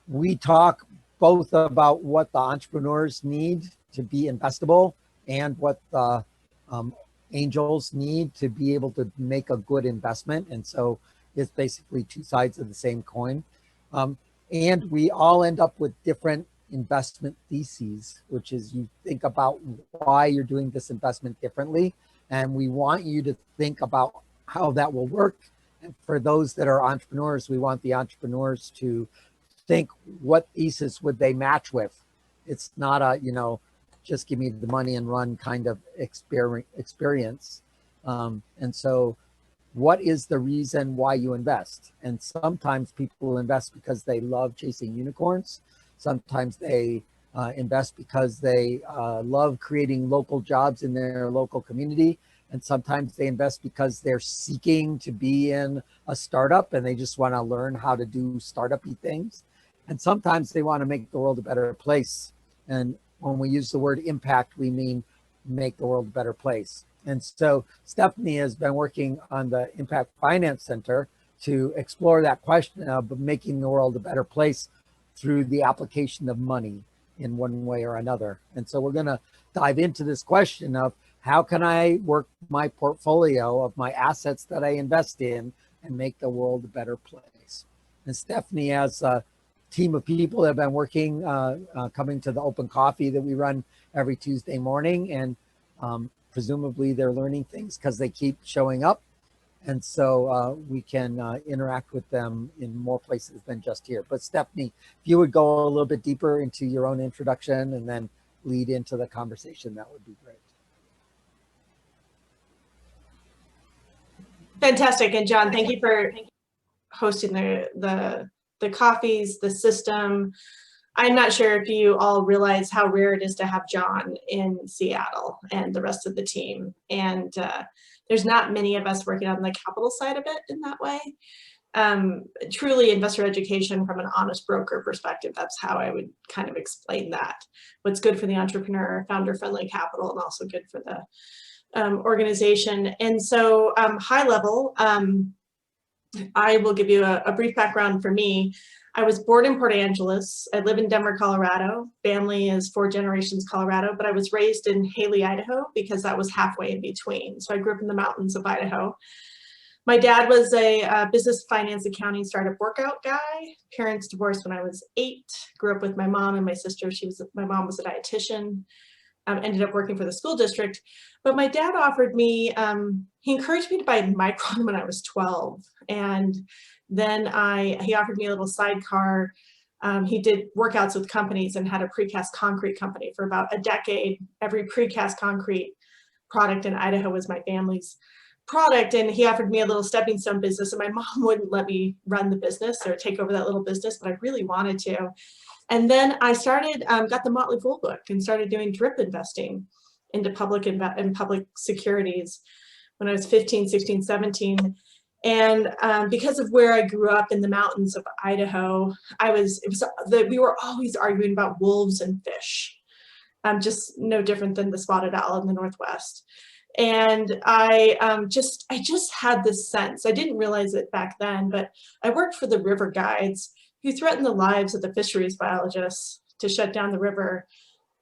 We talk both about what the entrepreneurs need to be investable and what the um, angels need to be able to make a good investment. And so it's basically two sides of the same coin. Um, and we all end up with different investment theses, which is you think about why you're doing this investment differently. And we want you to think about how that will work. And for those that are entrepreneurs, we want the entrepreneurs to think what thesis would they match with. It's not a, just give me the money and run kind of experience. And so what is the reason why you invest? And sometimes people invest because they love chasing unicorns. Sometimes they invest because they love creating local jobs in their local community. And sometimes they invest because they're seeking to be in a startup and they just want to learn how to do startup-y things. And sometimes they want to make the world a better place. And when we use the word impact, we mean make the world a better place. And so Stephanie has been working on the Impact Finance Center to explore that question of making the world a better place through the application of money in one way or another. And so we're going to dive into this question of how can I work my portfolio of my assets that I invest in and make the world a better place. And Stephanie has a team of people that have been working, coming to the open coffee that we run every Tuesday morning. And presumably they're learning things because they keep showing up. And so we can interact with them in more places than just here. But Stephanie, if you would go a little bit deeper into your own introduction and then lead into the conversation, that would be great. Fantastic. And John, thank you for hosting the coffees, the system. I'm not sure if you all realize how rare it is to have John in Seattle and the rest of the team. And there's not many of us working on the capital side of it in that way. Truly investor education from an honest broker perspective, that's how I would kind of explain that. What's good for the entrepreneur, founder-friendly capital, and also good for the organization. And so high level, I will give you a brief background for me. I was born in Port Angeles. I live in Denver, Colorado. Family is 4 generations Colorado, but I was raised in Hailey, Idaho, because that was halfway in between. So I grew up in the mountains of Idaho. My dad was a business, finance, accounting, startup workout guy. Parents divorced when I was 8. Grew up with my mom and my sister. My mom was a dietitian. Ended up working for the school district. But my dad offered me, he encouraged me to buy Micron when I was 12. And then he offered me a little sidecar. He did workouts with companies and had a precast concrete company for about a decade. Every precast concrete product in Idaho was my family's product. And he offered me a little stepping stone business, and my mom wouldn't let me run the business or take over that little business, but I really wanted to. And then I started, got the Motley Fool book and started doing drip investing into public securities when I was 15, 16, 17. And because of where I grew up in the mountains of Idaho, we were always arguing about wolves and fish. Just no different than the spotted owl in the Northwest. And I just had this sense, I didn't realize it back then, but I worked for the river guides who threatened the lives of the fisheries biologists to shut down the river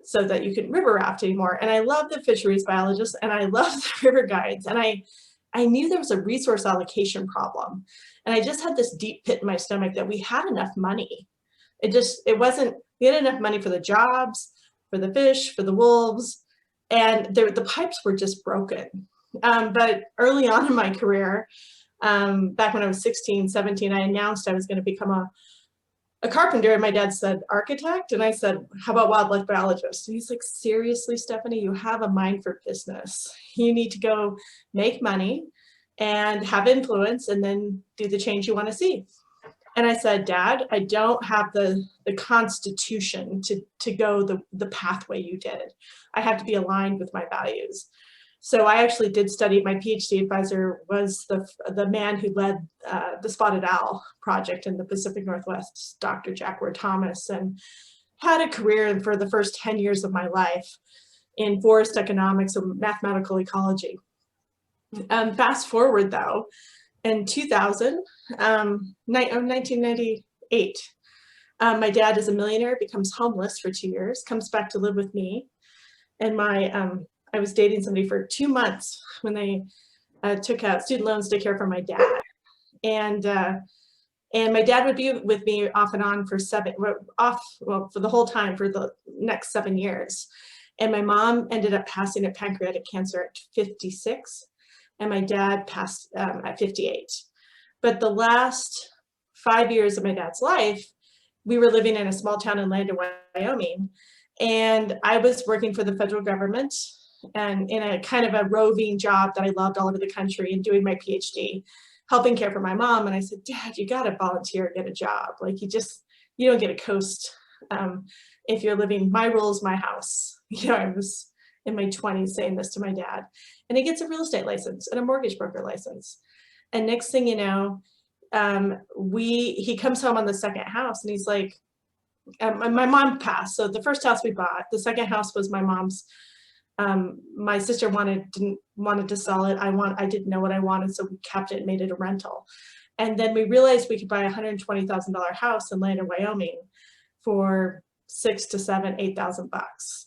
so that you couldn't river raft anymore. And I love the fisheries biologists and I love the river guides. And I knew there was a resource allocation problem. And I just had this deep pit in my stomach that we had enough money. We had enough money for the jobs, for the fish, for the wolves, and the pipes were just broken. But early on in my career, back when I was 16, 17, I announced I was going to become a carpenter, and my dad said architect, and I said, how about wildlife biologist? And he's like, seriously, Stephanie, you have a mind for business. You need to go make money and have influence and then do the change you want to see. And I said, Dad, I don't have the constitution to go the pathway you did. I have to be aligned with my values. So I actually did study. My PhD advisor was the man who led the Spotted Owl project in the Pacific Northwest, Dr. Jack Ward Thomas, and had a career for the first 10 years of my life in forest economics and mathematical ecology. Fast forward though, in 1998, My dad is a millionaire, becomes homeless for 2 years, comes back to live with me. And I was dating somebody for 2 months when they took out student loans to care for my dad. And my dad would be with me off and on for for the whole time for the next 7 years. And my mom ended up passing of pancreatic cancer at 56, and my dad passed at 58. But the last 5 years of my dad's life, we were living in a small town in Lander, Wyoming, and I was working for the federal government and in a kind of a roving job that I loved all over the country and doing my PhD, helping care for my mom. And I said, Dad, you got to volunteer, get a job. Like you don't get a coast if you're living, my rules, my house. I was in my 20s saying this to my dad, and he gets a real estate license and a mortgage broker license. And next thing you know, he comes home on the second house and he's like, my mom passed. So the first house we bought, the second house was my mom's. My sister wanted to sell it. I didn't know what I wanted, so we kept it and made it a rental. And then we realized we could buy a $120,000 house in Lander, Wyoming for $6,000 to $7,000, $8,000.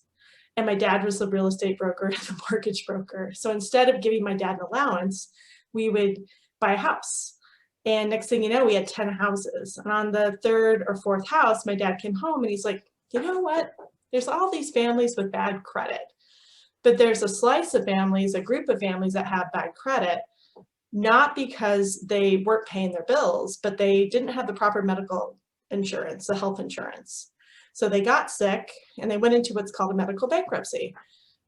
And my dad was the real estate broker and the mortgage broker. So instead of giving my dad an allowance, we would buy a house. And next thing you know, we had 10 houses. And on the third or fourth house, my dad came home and he's like, you know what? There's all these families with bad credit, but there's a slice of families, a group of families that have bad credit, not because they weren't paying their bills, but they didn't have the proper medical insurance, the health insurance. So they got sick and they went into what's called a medical bankruptcy.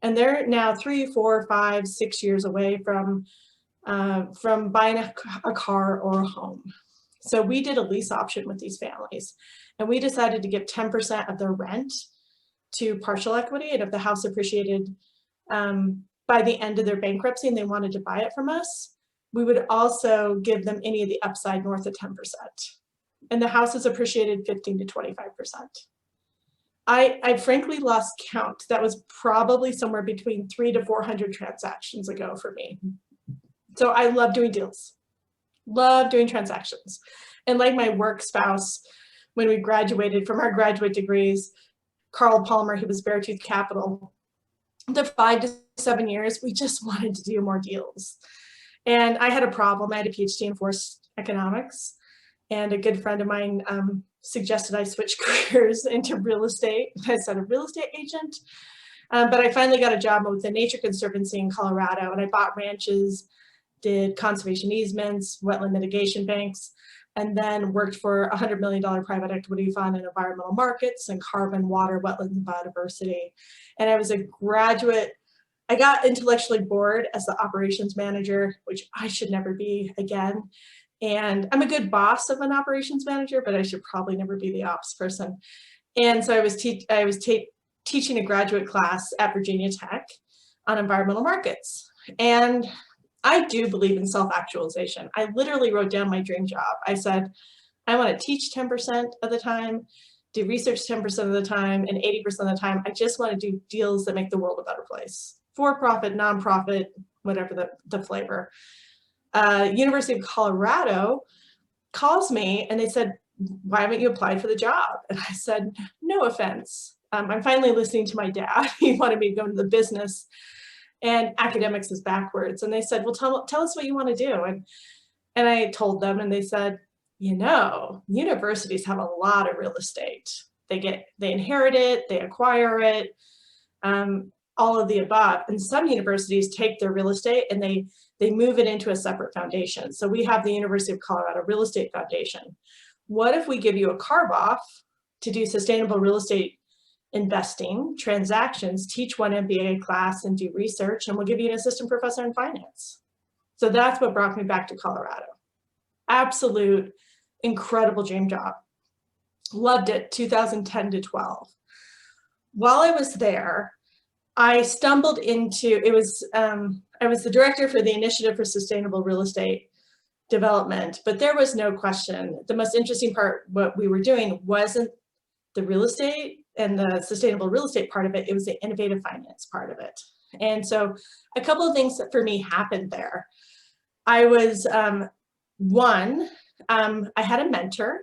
And they're now 3, 4, 5, 6 years away from buying a car or a home. So we did a lease option with these families, and we decided to give 10% of their rent to partial equity. And if the house appreciated by the end of their bankruptcy and they wanted to buy it from us, we would also give them any of the upside north of 10%. And the house has appreciated 15 to 25%. I frankly lost count. That was probably somewhere between 300 to 400 transactions ago for me. So I love doing deals, love doing transactions. And like my work spouse, when we graduated from our graduate degrees, Carl Palmer, he was Beartooth Capital, the 5 to 7 years, we just wanted to do more deals. And I had a problem. I had a PhD in forced economics, and a good friend of mine suggested I switch careers into real estate. I said, a real estate agent? But I finally got a job with the Nature Conservancy in Colorado, and I bought ranches, did conservation easements, wetland mitigation banks, and then worked for a $100 million private equity fund in environmental markets and carbon, water, wetlands, and biodiversity. And I was a graduate. I got intellectually bored as the operations manager, which I should never be again. And I'm a good boss of an operations manager, but I should probably never be the ops person. And so I was teaching a graduate class at Virginia Tech on environmental markets. And I do believe in self-actualization. I literally wrote down my dream job. I said, I want to teach 10% of the time, do research 10% of the time, and 80% of the time, I just want to do deals that make the world a better place. For-profit, nonprofit, whatever the flavor. University of Colorado calls me and they said, why haven't you applied for the job? And I said, no offense. I'm finally listening to my dad. He wanted me to go into the business, and academics is backwards. And they said, well, tell us what you want to do. And I told them, and they said, universities have a lot of real estate. They inherit it, they acquire it, all of the above. And some universities take their real estate and they move it into a separate foundation. So we have the University of Colorado Real Estate Foundation. What if we give you a carve off to do sustainable real estate investing, transactions, teach one MBA class and do research, and we'll give you an assistant professor in finance. So that's what brought me back to Colorado. Absolute incredible dream job. Loved it, 2010 to 12. While I was there, I stumbled into, I was the director for the Initiative for Sustainable Real Estate Development, but there was no question. The most interesting part, what we were doing wasn't the real estate and the sustainable real estate part of it, it was the innovative finance part of it. And so a couple of things that for me happened there. I was, I had a mentor,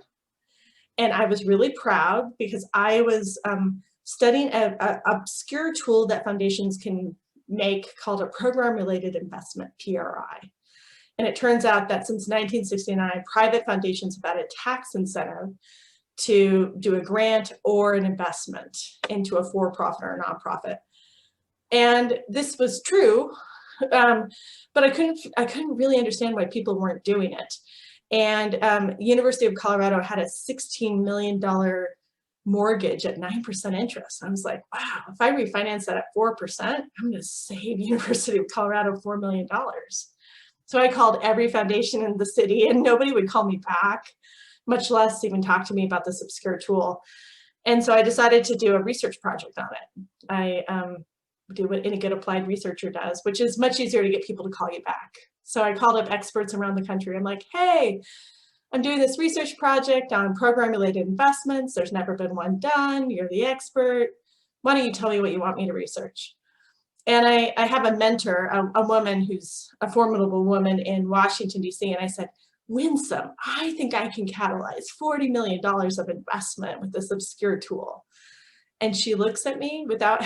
And I was really proud because I was studying an obscure tool that foundations can make called a program-related investment, PRI. And it turns out that since 1969, private foundations have had a tax incentive to do a grant or an investment into a for-profit or a nonprofit. And this was true, but I couldn't really understand why people weren't doing it. And University of Colorado had a $16 million mortgage at 9% interest. I was like, wow, if I refinance that at 4%, I'm going to save University of Colorado $4 million. So I called every foundation in the city and nobody would call me back, much less even talk to me about this obscure tool. And so I decided to do a research project on it. I do what any good applied researcher does, which is much easier to get people to call you back. So I called up experts around the country. I'm like, hey, I'm doing this research project on program-related investments. There's never been one done. You're the expert. Why don't you tell me what you want me to research? And I have a mentor, a woman who's a formidable woman in Washington, D.C. And I said, Winsome, I think I can catalyze $40 million of investment with this obscure tool. And she looks at me without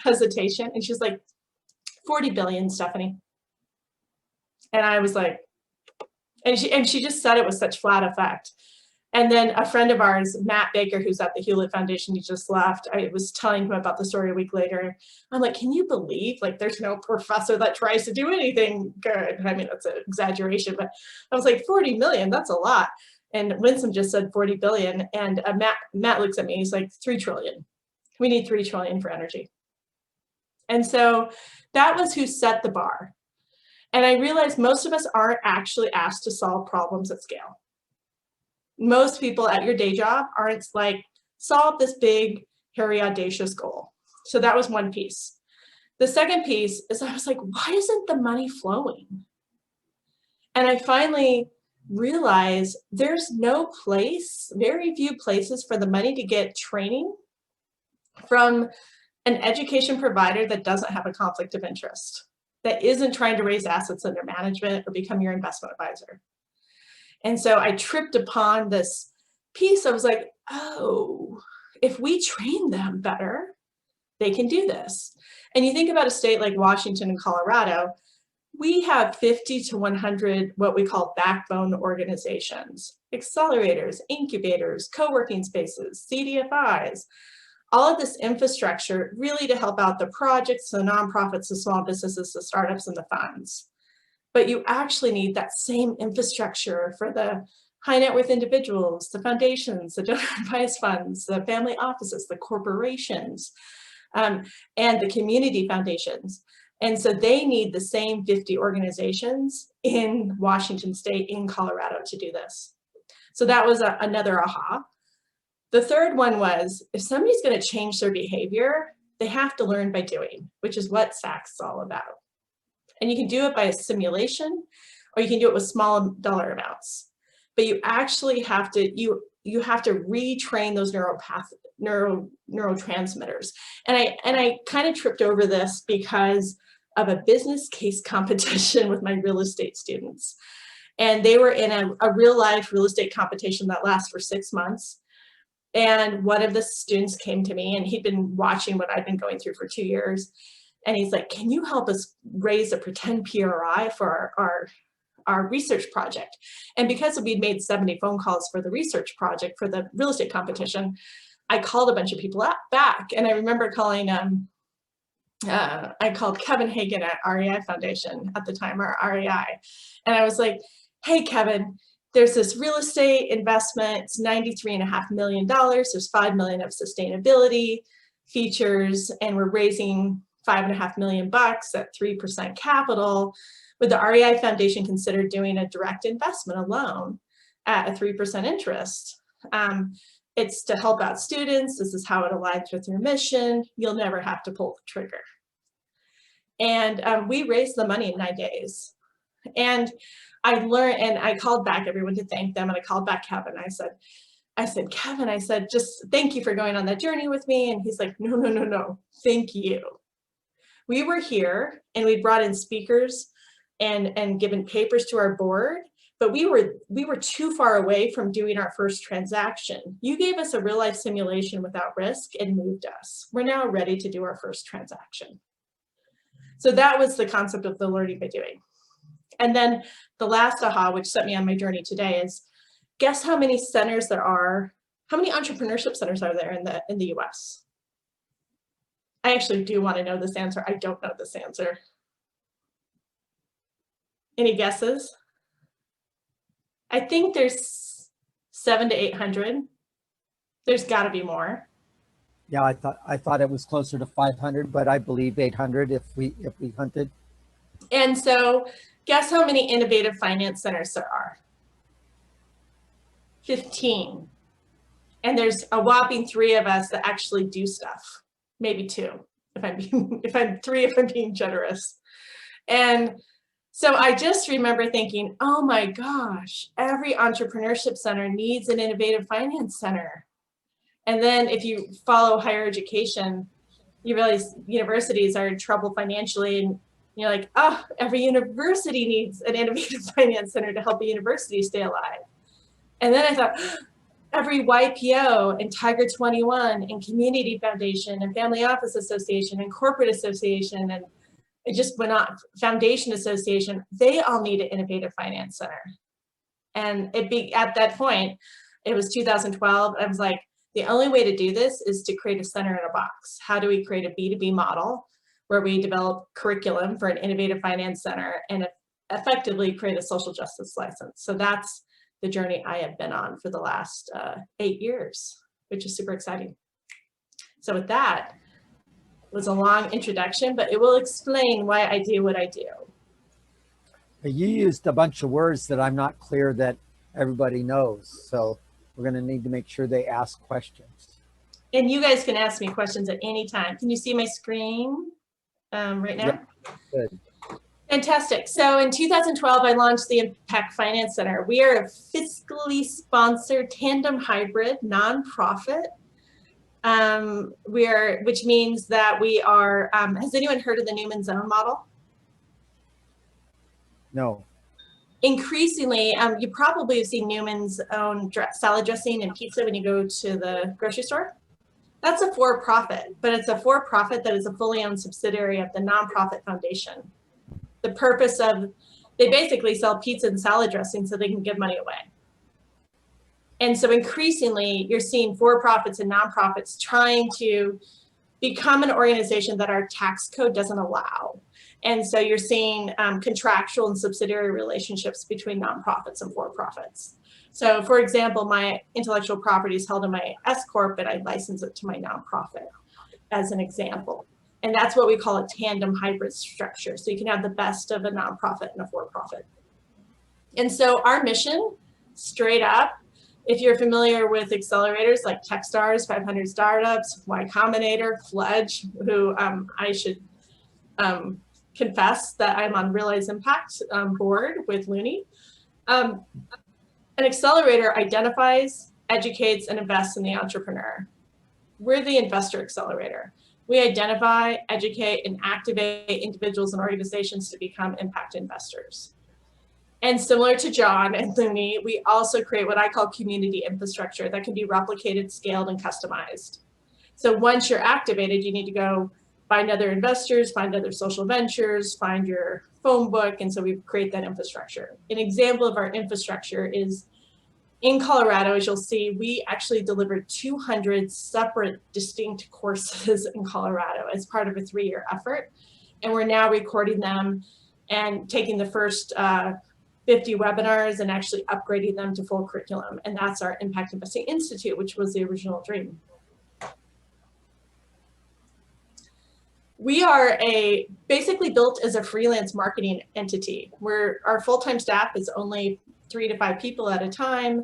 hesitation and she's like, 40 billion, Stephanie. And I was like, and she just said it with such flat effect. And then a friend of ours, Matt Baker, who's at the Hewlett Foundation, he just left. I was telling him about the story a week later. I'm like, can you believe, like, there's no professor that tries to do anything good? I mean, that's an exaggeration, but I was like, 40 million, that's a lot. And Winsome just said 40 billion. And Matt looks at me, he's like, 3 trillion. We need 3 trillion for energy. And so that was who set the bar. And I realized most of us aren't actually asked to solve problems at scale. Most people at your day job aren't like, solve this big, hairy, audacious goal. So that was one piece. The second piece is I was like, why isn't the money flowing? And I finally realized there's no place, very few places for the money to get training from an education provider that doesn't have a conflict of interest, that isn't trying to raise assets under management or become your investment advisor. And so I tripped upon this piece. I was like, oh, if we train them better, they can do this. And you think about a state like Washington and Colorado, we have 50 to 100 what we call backbone organizations, accelerators, incubators, co-working spaces, CDFIs, all of this infrastructure really to help out the projects, the nonprofits, the small businesses, the startups, and the funds. But you actually need that same infrastructure for the high net worth individuals, the foundations, the donor advised funds, the family offices, the corporations, and the community foundations. And so they need the same 50 organizations in Washington State, in Colorado to do this. So that was another aha. The third one was, if somebody's going to change their behavior, they have to learn by doing, which is what SACS is all about. And you can do it by a simulation, or you can do it with small dollar amounts. But you actually have to, you have to retrain those neurotransmitters. And I kind of tripped over this because of a business case competition with my real estate students. And they were in a real life real estate competition that lasts for 6 months. And one of the students came to me and he'd been watching what I'd been going through for 2 years. And he's like, can you help us raise a pretend PRI for our research project? And because we'd made 70 phone calls for the research project for the real estate competition, I called a bunch of people back. And I remember calling, I called Kevin Hagan at REI Foundation at the time, or REI. And I was like, hey, Kevin, there's this real estate investment, it's $93.5 million. There's $5 million of sustainability features, and we're raising $5.5 million at 3% capital. Would the REI Foundation consider doing a direct investment, a loan at a 3% interest? It's to help out students. This is how it aligns with your mission. You'll never have to pull the trigger. And we raised the money in 9 days. And I learned, and I called back everyone to thank them. And I called back Kevin. I said, Kevin, I said, just thank you for going on that journey with me. And he's like, no, thank you. We were here and we brought in speakers and given papers to our board, but we were too far away from doing our first transaction. You gave us a real life simulation without risk and moved us. We're now ready to do our first transaction. So that was the concept of the learning by doing. And then the last aha, which set me on my journey today, is guess how many centers there are, how many entrepreneurship centers are there in the US? I actually do want to know this answer. I don't know this answer. Any guesses? I think there's 700 to 800. There's got to be more. Yeah, I thought it was closer to 500, but I believe 800 if we hunted. And so guess how many innovative finance centers there are? 15. And there's a whopping 3 of us that actually do stuff. Maybe 2, if I'm 3 if I'm being generous. And so I just remember thinking, oh my gosh, every entrepreneurship center needs an innovative finance center. And then if you follow higher education, you realize universities are in trouble financially, and you're like, oh, every university needs an innovative finance center to help a university stay alive. And then I thought, every YPO and Tiger 21 and Community Foundation and Family Office Association and Corporate Association, and it just went on, Foundation Association, they all need an innovative finance center. And at that point, it was 2012, I was like, the only way to do this is to create a center in a box. How do we create a B2B model where we develop curriculum for an innovative finance center and effectively create a social justice license? So that's the journey I have been on for the last 8 years, which is super exciting. So with that, it was a long introduction, but it will explain why I do what I do. You used a bunch of words that I'm not clear that everybody knows. So we're going to need to make sure they ask questions. And you guys can ask me questions at any time. Can you see my screen right now? Yep. Good. Fantastic. So in 2012, I launched the Impact Finance Center. We are a fiscally sponsored tandem hybrid nonprofit. Which means that we are, has anyone heard of the Newman Zone model? No. Increasingly, you probably have seen Newman's own salad dressing and pizza when you go to the grocery store. That's a for-profit, but it's a for-profit that is a fully owned subsidiary of the nonprofit foundation. The purpose of, they basically sell pizza and salad dressing so they can give money away. And so increasingly, you're seeing for-profits and nonprofits trying to become an organization that our tax code doesn't allow. And so you're seeing contractual and subsidiary relationships between nonprofits and for-profits. So for example, my intellectual property is held in my S Corp, but I license it to my nonprofit as an example. And that's what we call a tandem hybrid structure. So you can have the best of a nonprofit and a for-profit. And so our mission, straight up, if you're familiar with accelerators like Techstars, 500 Startups, Y Combinator, Fledge, who I should confess that I'm on Realize Impact board with Looney. An accelerator identifies, educates, and invests in the entrepreneur. We're the investor accelerator. We identify, educate, and activate individuals and organizations to become impact investors. And similar to John and Looney, we also create what I call community infrastructure that can be replicated, scaled, and customized. So once you're activated, you need to go find other investors, find other social ventures, find your phone book, and so we create that infrastructure. An example of our infrastructure is in Colorado, as you'll see, we actually delivered 200 separate distinct courses in Colorado as part of a 3-year effort. And we're now recording them and taking the first 50 webinars and actually upgrading them to full curriculum. And that's our Impact Investing Institute, which was the original dream. We are basically built as a freelance marketing entity where our full-time staff is only 3 to 5 people at a time.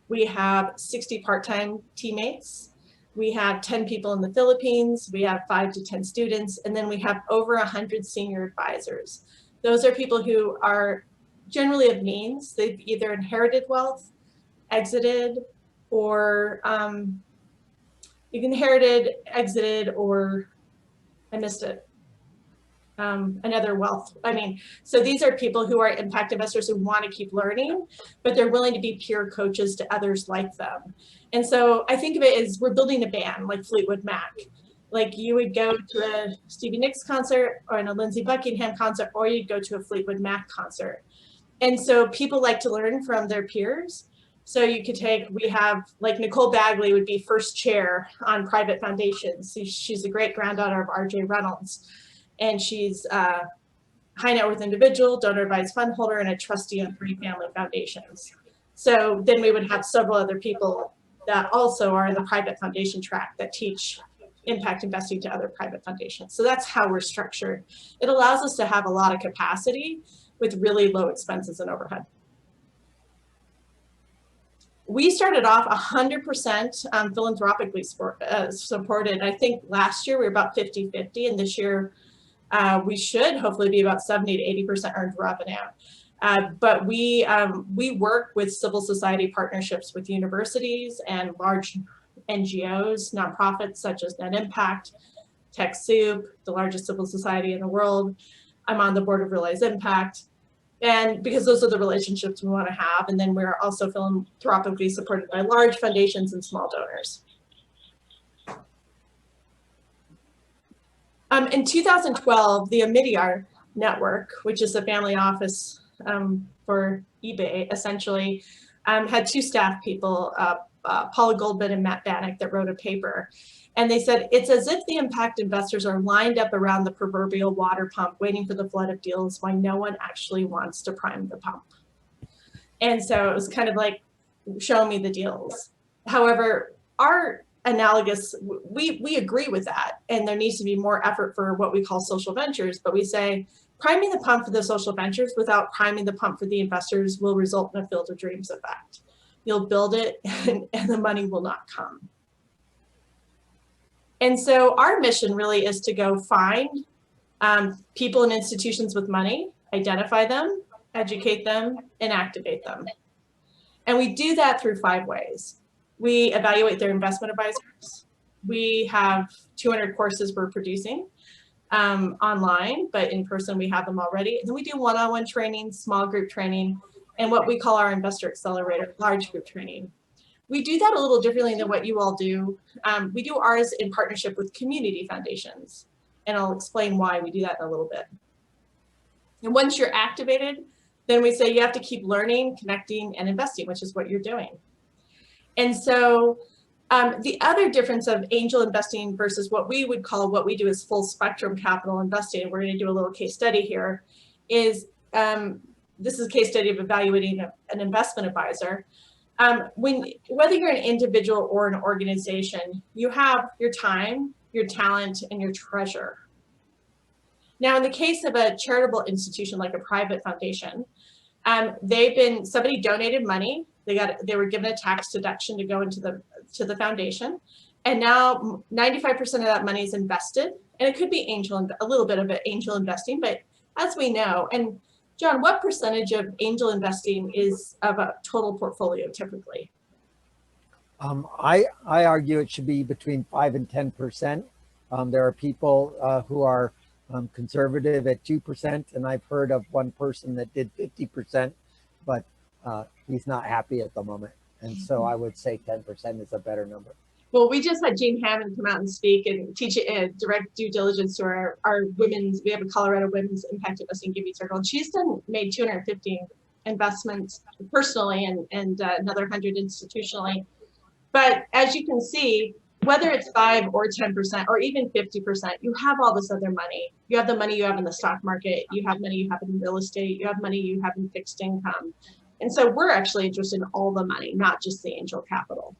We have 60 part-time teammates. We have 10 people in the Philippines. We have 5 to 10 students, and then we have over 100 senior advisors. Those are people who are generally of means. They've either inherited wealth, exited, or you've inherited, exited, or I missed it. another wealth. I mean, so these are people who are impact investors who want to keep learning, but they're willing to be peer coaches to others like them. And so I think of it as we're building a band like Fleetwood Mac. Like you would go to a Stevie Nicks concert or a Lindsey Buckingham concert, or you'd go to a Fleetwood Mac concert. And so people like to learn from their peers. So you could we have like Nicole Bagley would be first chair on private foundations. She's a great granddaughter of R.J. Reynolds. And she's a high net worth individual, donor advised fund holder, and a trustee on 3 family foundations. So then we would have several other people that also are in the private foundation track that teach impact investing to other private foundations. So that's how we're structured. It allows us to have a lot of capacity with really low expenses and overhead. We started off 100% philanthropically supported. I think last year we were about 50-50, and this year we should hopefully be about 70 to 80% earned revenue. But we work with civil society partnerships with universities and large NGOs, nonprofits such as Net Impact, TechSoup, the largest civil society in the world. I'm on the board of Realize Impact. And because those are the relationships we want to have. And then we're also philanthropically supported by large foundations and small donors. In 2012, the Omidyar network, which is the family office for eBay, essentially, had 2 staff people, Paula Goldman and Matt Bannock, that wrote a paper. And they said, it's as if the impact investors are lined up around the proverbial water pump, waiting for the flood of deals while no one actually wants to prime the pump. And so it was kind of like, show me the deals. However, our analogous, we agree with that. And there needs to be more effort for what we call social ventures. But we say, priming the pump for the social ventures without priming the pump for the investors will result in a Field of Dreams effect. You'll build it and the money will not come. And so our mission really is to go find people and institutions with money, identify them, educate them, and activate them. And we do that through 5 ways. We evaluate their investment advisors. We have 200 courses we're producing online, but in person we have them already. And then we do one-on-one training, small group training, and what we call our Investor Accelerator, large group training. We do that a little differently than what you all do. We do ours in partnership with community foundations, and I'll explain why we do that in a little bit. And once you're activated, then we say you have to keep learning, connecting, and investing, which is what you're doing. And so the other difference of angel investing versus what we would call, what we do is full spectrum capital investing, we're going to do a little case study here, is this is a case study of evaluating an investment advisor. Whether you're an individual or an organization, you have your time, your talent, and your treasure. Now, in the case of a charitable institution like a private foundation, somebody donated money. They were given a tax deduction to go into the foundation, and now 95% of that money is invested. And it could be a little bit of an angel investing, but as we know, and John, what percentage of angel investing is of a total portfolio typically? I argue it should be between 5 and 10%. There are people who are conservative at 2%, and I've heard of one person that did 50%, but he's not happy at the moment. And so I would say 10% is a better number. Well, we just had Jean Hammond come out and speak and teach direct due diligence to our women's, we have a Colorado Women's Impact Investing Giving Circle, and she's made 250 investments personally and another 100 institutionally. But as you can see, whether it's 5 or 10% or even 50%, you have all this other money. You have the money you have in the stock market, you have money you have in real estate, you have money you have in fixed income. And so we're actually interested in all the money, not just the angel capital.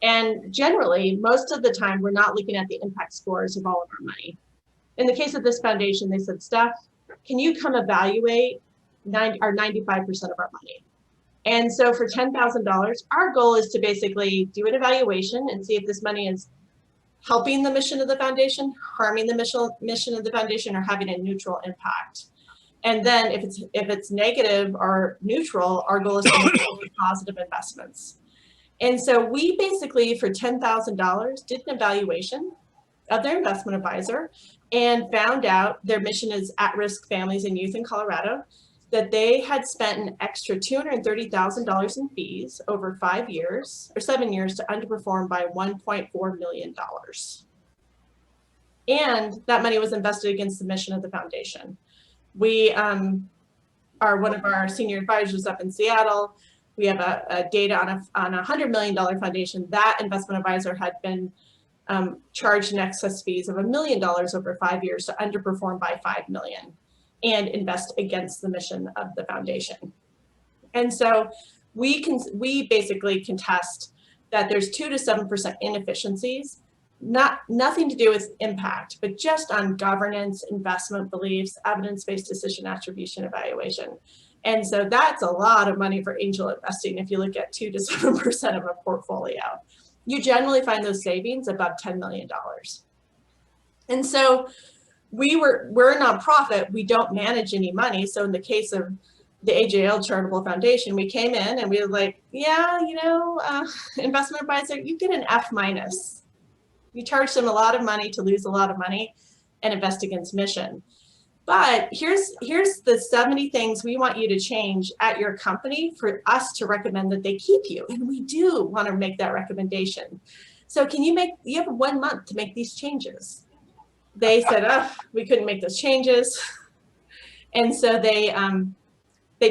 And generally, most of the time, we're not looking at the impact scores of all of our money. In the case of this foundation, they said, Steph, can you come evaluate our 95% of our money? And so for $10,000, our goal is to basically do an evaluation and see if this money is helping the mission of the foundation, harming the mission of the foundation, or having a neutral impact. And then if it's negative or neutral, our goal is to make positive investments. And so we basically, for $10,000, did an evaluation of their investment advisor. and found out their mission is at-risk families and youth in Colorado, that they had spent an extra $230,000 in fees over 5 years or 7 years to underperform by $1.4 million. And that money was invested against the mission of the foundation. We are one of our senior advisors up in Seattle. We have a data on a $100 million foundation. That investment advisor had been charged in excess fees of $1 million over 5 years to underperform by $5 million and invest against the mission of the foundation. And so we basically contest that there's 2 to 7% inefficiencies, nothing to do with impact, but just on governance, investment beliefs, evidence-based decision attribution evaluation. And so that's a lot of money for angel investing if you look at 2 to 7% of a portfolio. You generally find those savings above $10 million. And so we're a nonprofit, we don't manage any money. So in the case of the AJL Charitable Foundation, we came in and we were like, yeah, investment advisor, you get an F-. You charge them a lot of money to lose a lot of money and invest against mission. But here's the 70 things we want you to change at your company for us to recommend that they keep you. And we do want to make that recommendation. So you have 1 month to make these changes. They said, oh, we couldn't make those changes. And so they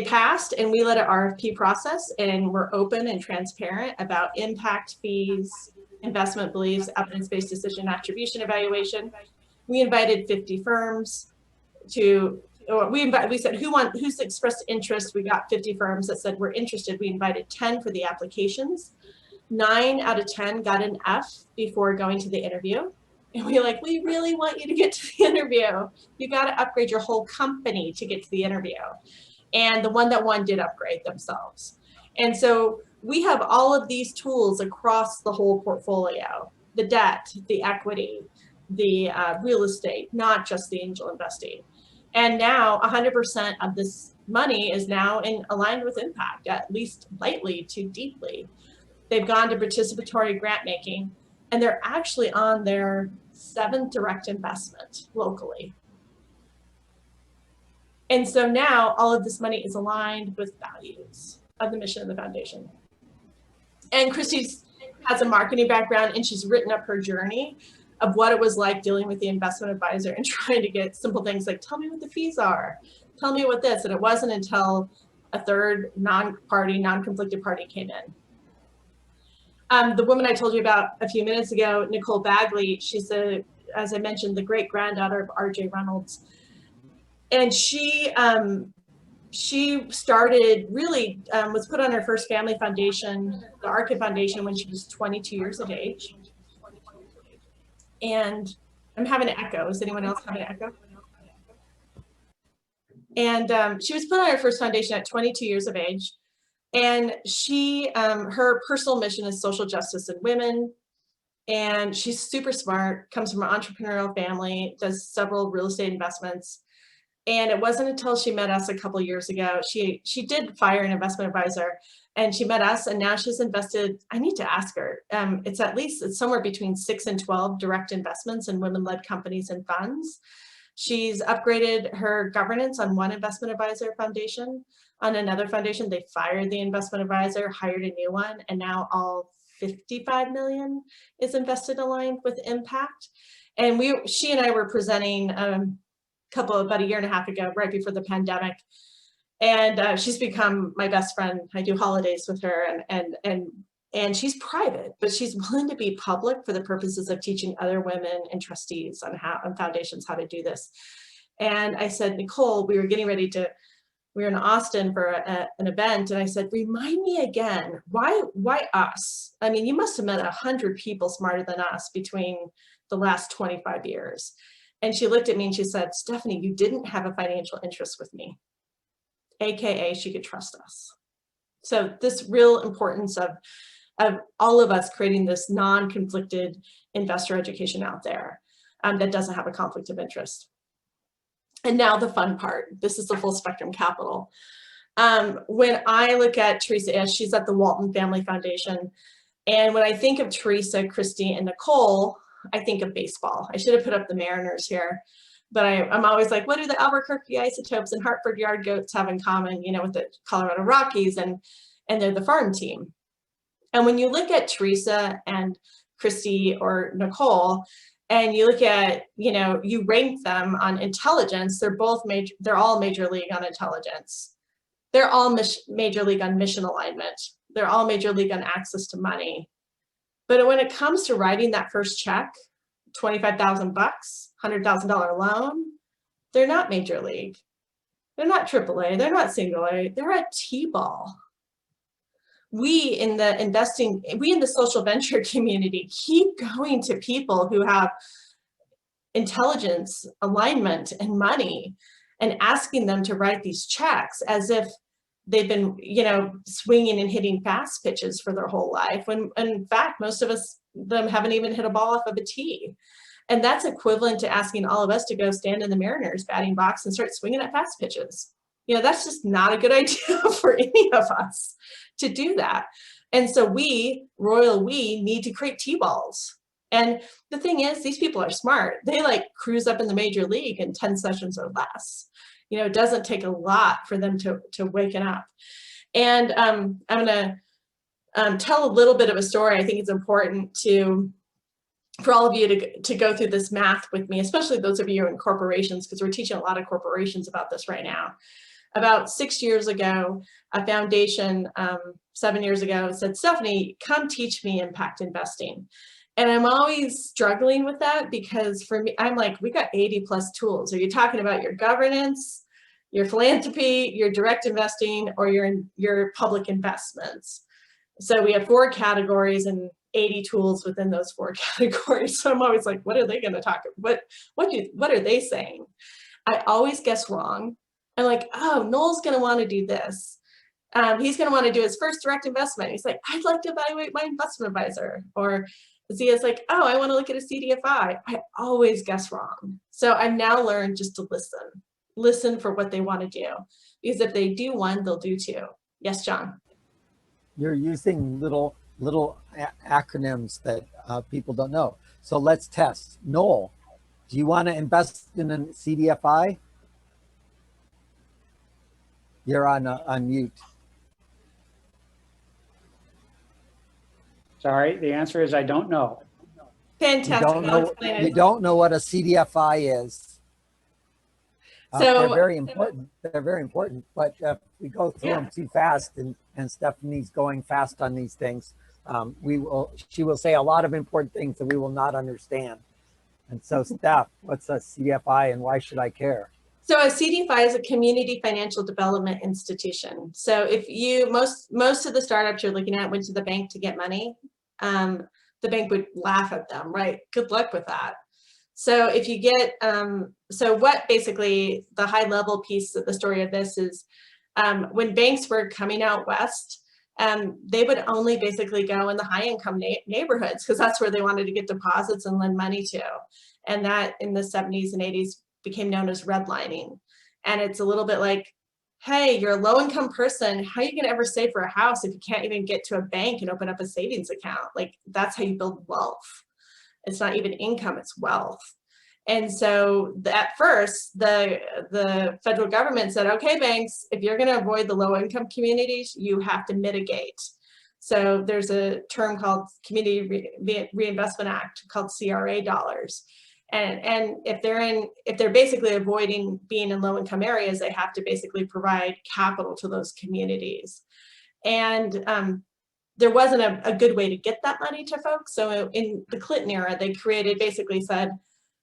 passed, and we let an RFP process, and we're open and transparent about impact fees, investment beliefs, evidence-based decision attribution evaluation. We invited 50 firms we said who's expressed interest. We got 50 firms that said we're interested. We invited 10 for the applications. 9 out of 10 got an F before going to the interview. And we really want you to get to the interview. You got to upgrade your whole company to get to the interview. And the one that won did upgrade themselves. And so we have all of these tools across the whole portfolio, the debt, the equity, the real estate, not just the angel investing. And now 100% of this money is now aligned with impact, at least lightly to deeply. They've gone to participatory grant making, and they're actually on their 7th direct investment locally. And so now all of this money is aligned with values of the mission of the foundation. And Christy has a marketing background, and she's written up her journey of what it was like dealing with the investment advisor and trying to get simple things like, tell me what the fees are, tell me what this, and it wasn't until a third non-conflicted party came in. The woman I told you about a few minutes ago, Nicole Bagley, she's as I mentioned, the great granddaughter of R.J. Reynolds. And she started was put on her first family foundation, the Arca Foundation, when she was 22 years of age. And I'm having an echo. Is anyone else having an echo? And she was put on her first foundation at 22 years of age. And her personal mission is social justice and women. And she's super smart, comes from an entrepreneurial family, does several real estate investments. And it wasn't until she met us a couple of years ago, she did fire an investment advisor, and she met us, and now she's invested, I need to ask her, it's somewhere between 6 and 12 direct investments in women-led companies and funds. She's upgraded her governance on one investment advisor foundation. On another foundation, they fired the investment advisor, hired a new one, and now all 55 million is invested aligned with impact. And she and I were presenting about a year and a half ago, right before the pandemic. And she's become my best friend. I do holidays with her, and she's private, but she's willing to be public for the purposes of teaching other women and trustees on foundations how to do this. And I said, Nicole, we were in Austin for an event, and I said, remind me again, why us? I mean, you must have met 100 people smarter than us between the last 25 years. And she looked at me and she said, Stephanie, you didn't have a financial interest with me, AKA she could trust us. So this real importance of all of us creating this non-conflicted investor education out there that doesn't have a conflict of interest. And now the fun part, this is the full spectrum capital. When I look at Teresa Ish, she's at the Walton Family Foundation. And when I think of Teresa, Christy, and Nicole, I think of baseball. I should have put up the Mariners here, but I'm always like, what do the Albuquerque Isotopes and Hartford Yard Goats have in common, you know, with the Colorado Rockies, and they're the farm team. And when you look at Teresa and Christy or Nicole, and you look at, you know, you rank them on intelligence, they're all major league on intelligence. They're all major league on mission alignment. They're all major league on access to money. But when it comes to writing that first check, $25,000, $100,000 loan, they're not major league. They're not AAA. They're not single A. They're at T-ball. We in the social venture community keep going to people who have intelligence, alignment, and money, and asking them to write these checks as if they've been, you know, swinging and hitting fast pitches for their whole life. When in fact, most of them haven't even hit a ball off of a tee. And that's equivalent to asking all of us to go stand in the Mariners batting box and start swinging at fast pitches. You know, that's just not a good idea for any of us to do that. And so we need to create T-balls. And the thing is, these people are smart. They like cruise up in the major league in 10 sessions or less. You know, it doesn't take a lot for them to waken up. And I'm gonna tell a little bit of a story. I think it's important for all of you to go through this math with me, especially those of you in corporations, because we're teaching a lot of corporations about this right now. About 6 years ago, a foundation 7 years ago said, Stephanie, come teach me impact investing. And I'm always struggling with that because for me, I'm like, we got 80 plus tools. Are you talking about your governance, your philanthropy, your direct investing, or your public investments? So we have 4 categories and 80 tools within those 4 categories. So I'm always like, what are they going to talk about? What are they saying? I always guess wrong. I'm like, oh, Noel's going to want to do this. He's going to want to do his first direct investment. He's like, I'd like to evaluate my investment advisor. Or Zia's like, oh, I want to look at a CDFI. I always guess wrong. So I've now learned just to listen for what they want to do. Because if they do one, they'll do 2. Yes, John. You're using little acronyms that people don't know. So let's test. Noel, do you want to invest in a CDFI? You're on mute. Sorry, the answer is I don't know. Fantastic. You don't know what a CDFI is. So they're very important. They're very important. But if we go through them too fast, and Stephanie's going fast on these things, she will say a lot of important things that we will not understand. And so, Steph, what's a CDFI and why should I care? So a CDFI is a community financial development institution. So if most of the startups you're looking at went to the bank to get money, the bank would laugh at them, right? Good luck with that. So if you get, so what basically the high level piece of the story of this is when banks were coming out west, they would only basically go in the high income neighborhoods because that's where they wanted to get deposits and lend money to. And that in the 70s and 80s became known as redlining. And it's a little bit like, hey, you're a low income person. How are you gonna ever save for a house if you can't even get to a bank and open up a savings account? Like that's how you build wealth. It's not even income, it's wealth. And so at first, the federal government said, okay, banks, if you're gonna avoid the low income communities, you have to mitigate. So there's a term called Community Reinvestment Act called CRA dollars. And if they're basically avoiding being in low income areas, they have to basically provide capital to those communities. And there wasn't a good way to get that money to folks. So in the Clinton era, they basically said,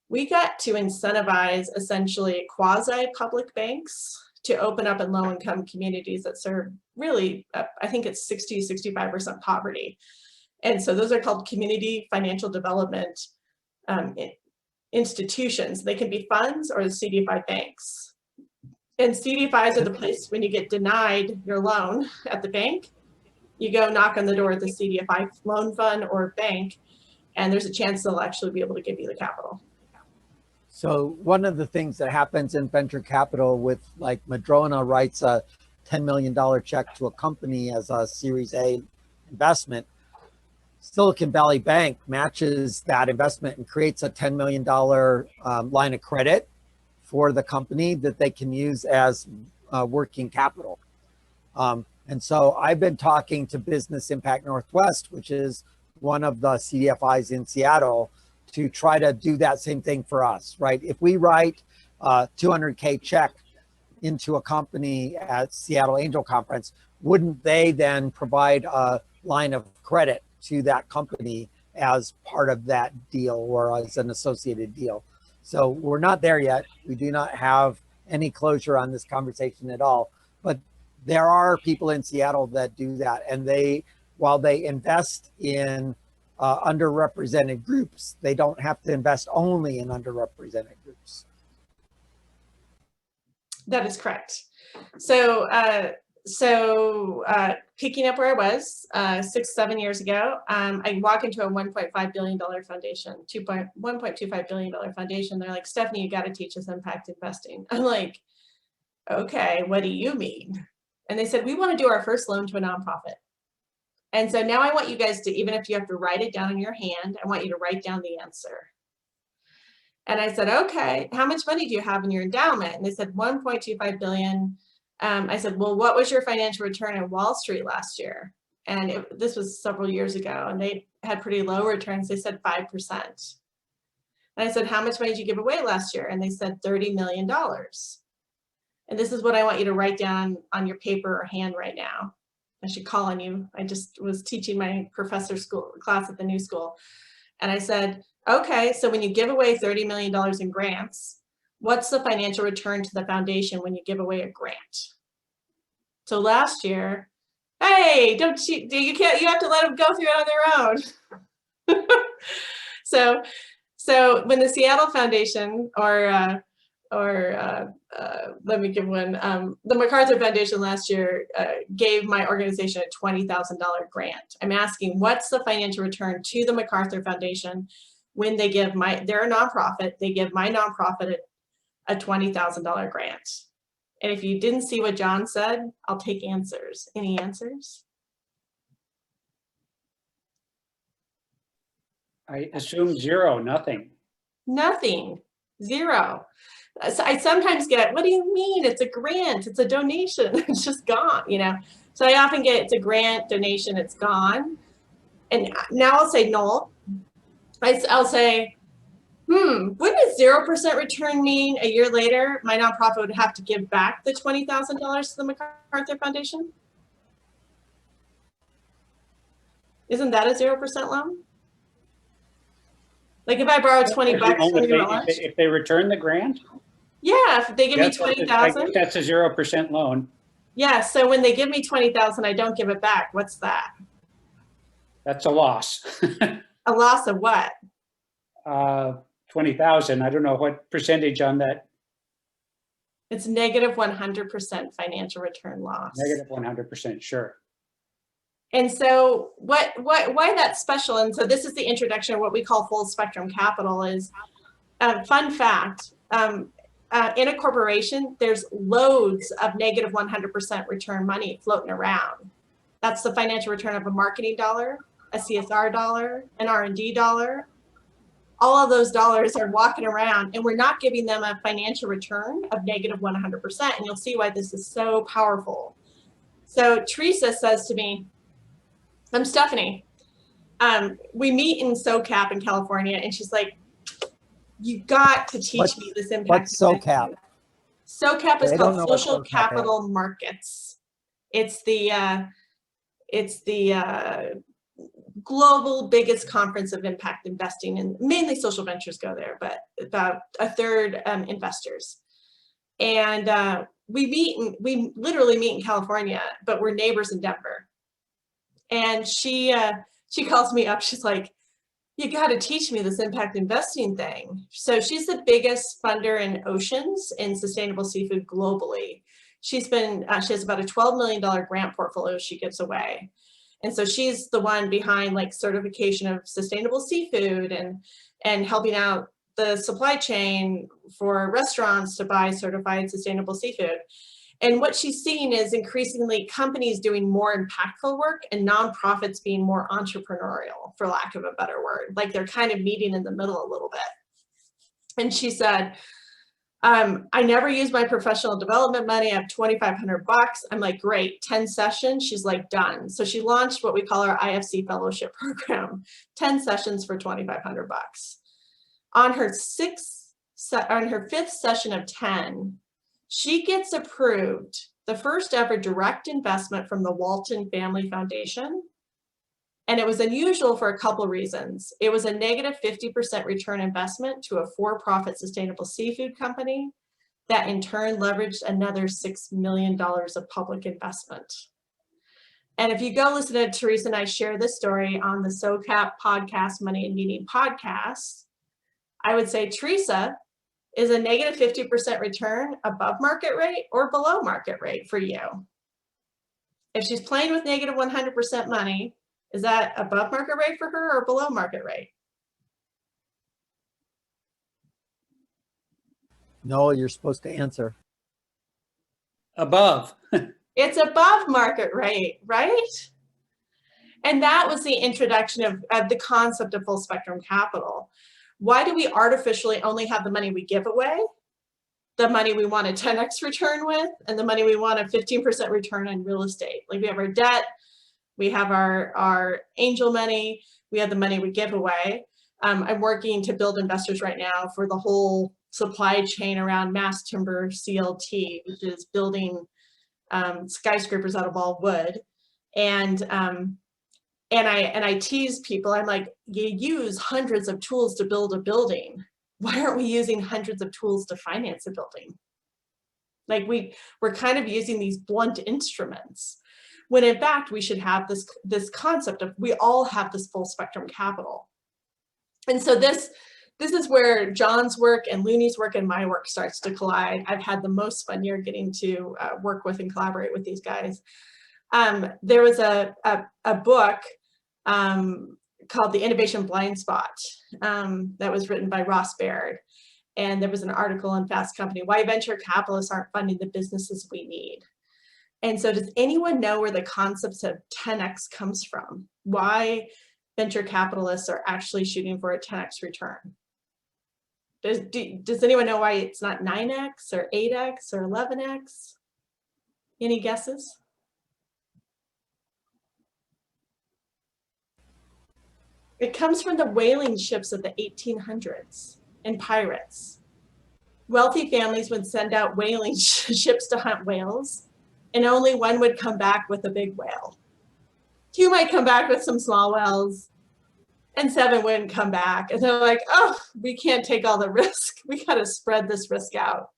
we got to incentivize essentially quasi-public banks to open up in low income communities that serve really, I think it's 65% poverty. And so those are called community financial development institutions. They can be funds or the CDFI banks. And CDFIs are the place when you get denied your loan at the bank, you go knock on the door of the CDFI loan fund or bank, and there's a chance they'll actually be able to give you the capital. So one of the things that happens in venture capital with like Madrona writes a $10 million check to a company as a Series A investment. Silicon Valley Bank matches that investment and creates a $10 million line of credit for the company that they can use as working capital. And so I've been talking to Business Impact Northwest, which is one of the CDFIs in Seattle, to try to do that same thing for us, right? If we write a $200K check into a company at Seattle Angel Conference, wouldn't they then provide a line of credit to that company as part of that deal or as an associated deal? So we're not there yet. We do not have any closure on this conversation at all, but there are people in Seattle that do that. And they, while they invest in underrepresented groups, they don't have to invest only in underrepresented groups. That is correct. So, picking up where I was 6-7 years ago, I walk into a $1.5 billion foundation, $1.25 billion foundation. They're like, Stephanie, you got to teach us impact investing. I'm like, okay, what do you mean? And they said, we want to do our first loan to a nonprofit. And so now I want you guys to, even if you have to write it down in your hand, I want you to write down the answer. And I said, okay, how much money do you have in your endowment? And they said 1.25 billion. I said, well, what was your financial return on Wall Street last year? And this was several years ago, and they had pretty low returns. They said 5%. And I said, how much money did you give away last year? And they said $30 million. And this is what I want you to write down on your paper or hand right now. I should call on you. I just was teaching my professor class at the new school. And I said, okay, so when you give away $30 million in grants, what's the financial return to the foundation when you give away a grant? So last year, hey, you have to let them go through it on their own. So when the Seattle Foundation let me give one, the MacArthur Foundation last year gave my organization a $20,000 grant. I'm asking, what's the financial return to the MacArthur Foundation when they give they're a nonprofit, they give my nonprofit a $20,000 grant. And if you didn't see what John said, I'll take answers. Any answers? I assume zero, nothing. Nothing, zero. So I sometimes get, what do you mean? It's a grant, it's a donation, it's just gone, you know? So I often get, it's a grant, donation, it's gone. And now I'll say no. I'll say, wouldn't a 0% return mean a year later, my nonprofit would have to give back the $20,000 to the MacArthur Foundation? Isn't that a 0% loan? Like if I borrow 20 bucks from your lunch? If they return the grant? Yeah, if they give me 20,000. That's a 0% loan. Yeah, so when they give me 20,000, I don't give it back. What's that? That's a loss. A loss of what? 20,000. I don't know what percentage on that. It's negative 100% financial return loss. Negative 100%, sure. And so why that's special, and so this is the introduction of what we call full spectrum capital is, fun fact, in a corporation, there's loads of negative 100% return money floating around. That's the financial return of a marketing dollar, a CSR dollar, an R&D dollar. All of those dollars are walking around and we're not giving them a financial return of negative 100%. And you'll see why this is so powerful. So Teresa says to me, I'm Stephanie. We meet in SoCap in California, and she's like, you got to teach me this impact. What's SoCap? SoCap is called Social Capital Markets. It's the global biggest conference of impact investing, and mainly social ventures go there, but about a third investors. And we literally meet in California, but we're neighbors in Denver. And she calls me up. She's like, you got to teach me this impact investing thing. So she's the biggest funder in oceans and sustainable seafood globally. She has about a $12 million grant portfolio she gives away. And so she's the one behind like certification of sustainable seafood and helping out the supply chain for restaurants to buy certified sustainable seafood. And what she's seeing is increasingly companies doing more impactful work and nonprofits being more entrepreneurial, for lack of a better word. Like they're kind of meeting in the middle a little bit. And she said, I never use my professional development money. I have 2,500 bucks. I'm like, great, 10 sessions. She's like, done. So she launched what we call our IFC fellowship program, 10 sessions for 2,500 bucks. On her fifth session of 10, she gets approved the first ever direct investment from the Walton Family Foundation. And it was unusual for a couple reasons. It was a negative 50% return investment to a for-profit sustainable seafood company that in turn leveraged another $6 million of public investment. And if you go listen to Teresa and I share this story on the SOCAP podcast, Money and Meaning podcast, I would say Teresa is a negative 50% return above market rate or below market rate for you. If she's playing with negative 100% money, is that above market rate for her or below market rate? No, you're supposed to answer. Above. It's above market rate, right? And that was the introduction of the concept of full spectrum capital. Why do we artificially only have the money we give away, the money we want a 10x return with, and the money we want a 15% return on real estate? Like we have our debt, we have our angel money, we have the money we give away. I'm working to build investors right now for the whole supply chain around mass timber CLT, which is building skyscrapers out of all wood. And I tease people, I'm like, you use hundreds of tools to build a building. Why aren't we using hundreds of tools to finance a building? Like we're kind of using these blunt instruments, when in fact we should have this concept of we all have this full spectrum capital. And so this is where John's work and Looney's work and my work starts to collide. I've had the most fun year getting to work with and collaborate with these guys. There was a book called The Innovation Blind Spot that was written by Ross Baird. And there was an article in Fast Company, Why Venture Capitalists Aren't Funding the Businesses We Need. And so does anyone know where the concepts of 10x comes from? Why venture capitalists are actually shooting for a 10x return? Does anyone know why it's not 9x or 8x or 11x? Any guesses? It comes from the whaling ships of the 1800s and pirates. Wealthy families would send out whaling ships to hunt whales, and only one would come back with a big whale. 2 might come back with some small whales, and 7 wouldn't come back. And they're like, oh, we can't take all the risk. We got to spread this risk out.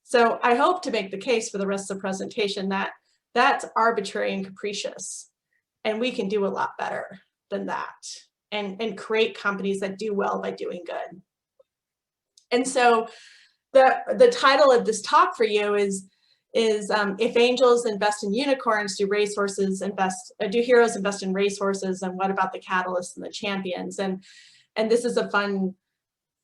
So I hope to make the case for the rest of the presentation that that's arbitrary and capricious, and we can do a lot better than that and create companies that do well by doing good. And so the title of this talk for you is if angels invest in unicorns, do heroes invest in racehorses, and what about the catalysts and the champions? And this is a fun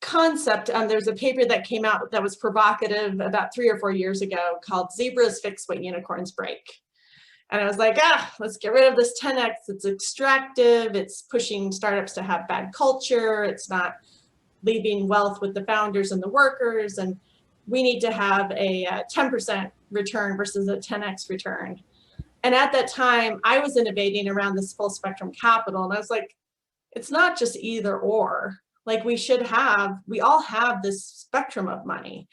concept. There's a paper that came out that was provocative about 3 or 4 years ago called Zebras Fix What Unicorns Break. And I was like, let's get rid of this 10x. It's extractive. It's pushing startups to have bad culture. It's not leaving wealth with the founders and the workers. And we need to have a 10% return versus a 10x return. And at that time, I was innovating around this full spectrum capital. And I was like, it's not just either or. Like we all have this spectrum of money.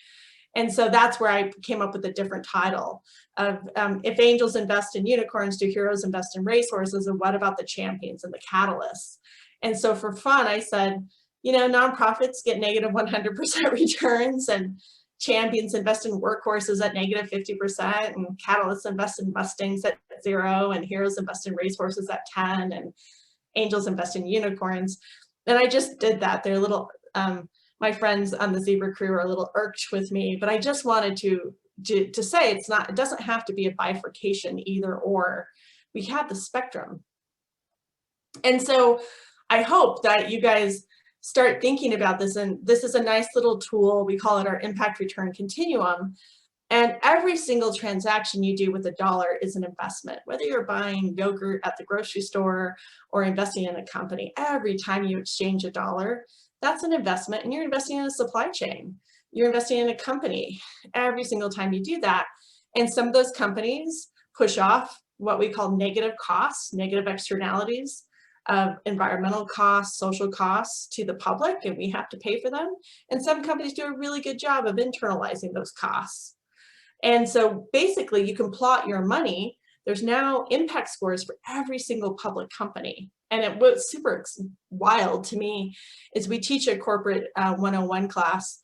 And so that's where I came up with a different title of if angels invest in unicorns, do heroes invest in racehorses, and what about the champions and the catalysts? And so for fun, I said, nonprofits get negative 100% returns, and champions invest in workhorses at negative 50%, and catalysts invest in Mustangs at 0, and heroes invest in racehorses at 10, and angels invest in unicorns. And I just did that. They're a little, my friends on the Zebra crew are a little irked with me, but I just wanted to say it doesn't have to be a bifurcation either or. We have the spectrum. And so I hope that you guys start thinking about this, and this is a nice little tool. We call it our impact return continuum. And every single transaction you do with a dollar is an investment, whether you're buying yogurt at the grocery store or investing in a company. Every time you exchange a dollar, that's an investment, and you're investing in a supply chain. You're investing in a company every single time you do that. And some of those companies push off what we call negative costs, negative externalities of environmental costs, social costs to the public, and we have to pay for them. And some companies do a really good job of internalizing those costs. And so basically you can plot your money. There's now impact scores for every single public company. And what's super wild to me is we teach a corporate 101 class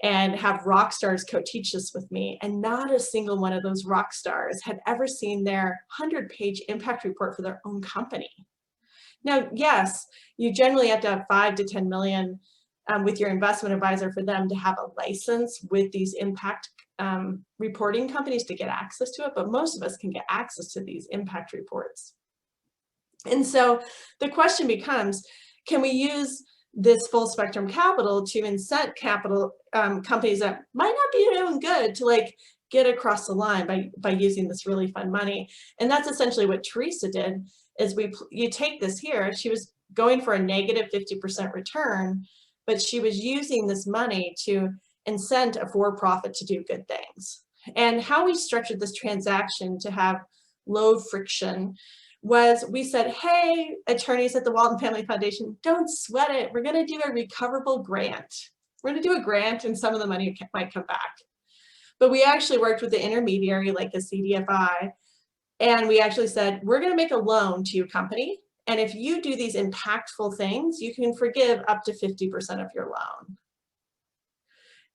and have rock stars co-teach this with me. And not a single one of those rock stars had ever seen their 100-page impact report for their own company. Now, yes, you generally have to have 5 to 10 million with your investment advisor for them to have a license with these impact reporting companies to get access to it, but most of us can get access to these impact reports. And so the question becomes, can we use this full spectrum capital to incent capital companies that might not be doing good to like get across the line by using this really fun money? And that's essentially what Teresa did, is you take this here, she was going for a negative 50% return, but she was using this money to incent a for-profit to do good things. And how we structured this transaction to have low friction was we said, hey, attorneys at the Walton Family Foundation, don't sweat it. We're going to do a recoverable grant. We're going to do a grant and some of the money might come back. But we actually worked with the intermediary like a CDFI, and we actually said, we're going to make a loan to your company. And if you do these impactful things, you can forgive up to 50% of your loan.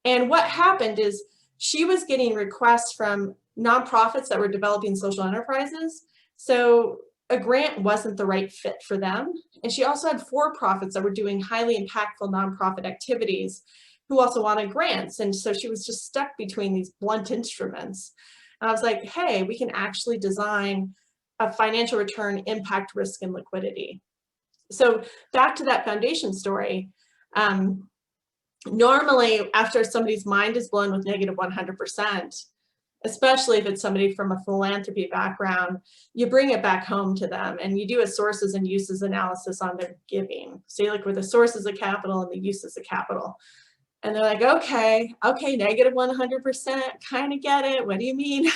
And what happened is she was getting requests from nonprofits that were developing social enterprises. So a grant wasn't the right fit for them. And she also had for-profits that were doing highly impactful nonprofit activities who also wanted grants. And so she was just stuck between these blunt instruments. And I was like, hey, we can actually design a financial return, impact, risk, and liquidity. So back to that foundation story. Normally, after somebody's mind is blown with negative 100%, especially if it's somebody from a philanthropy background, you bring it back home to them and you do a sources and uses analysis on their giving. So you look for the sources of capital and the uses of capital. And they're like, okay, negative 100%, kind of get it. What do you mean?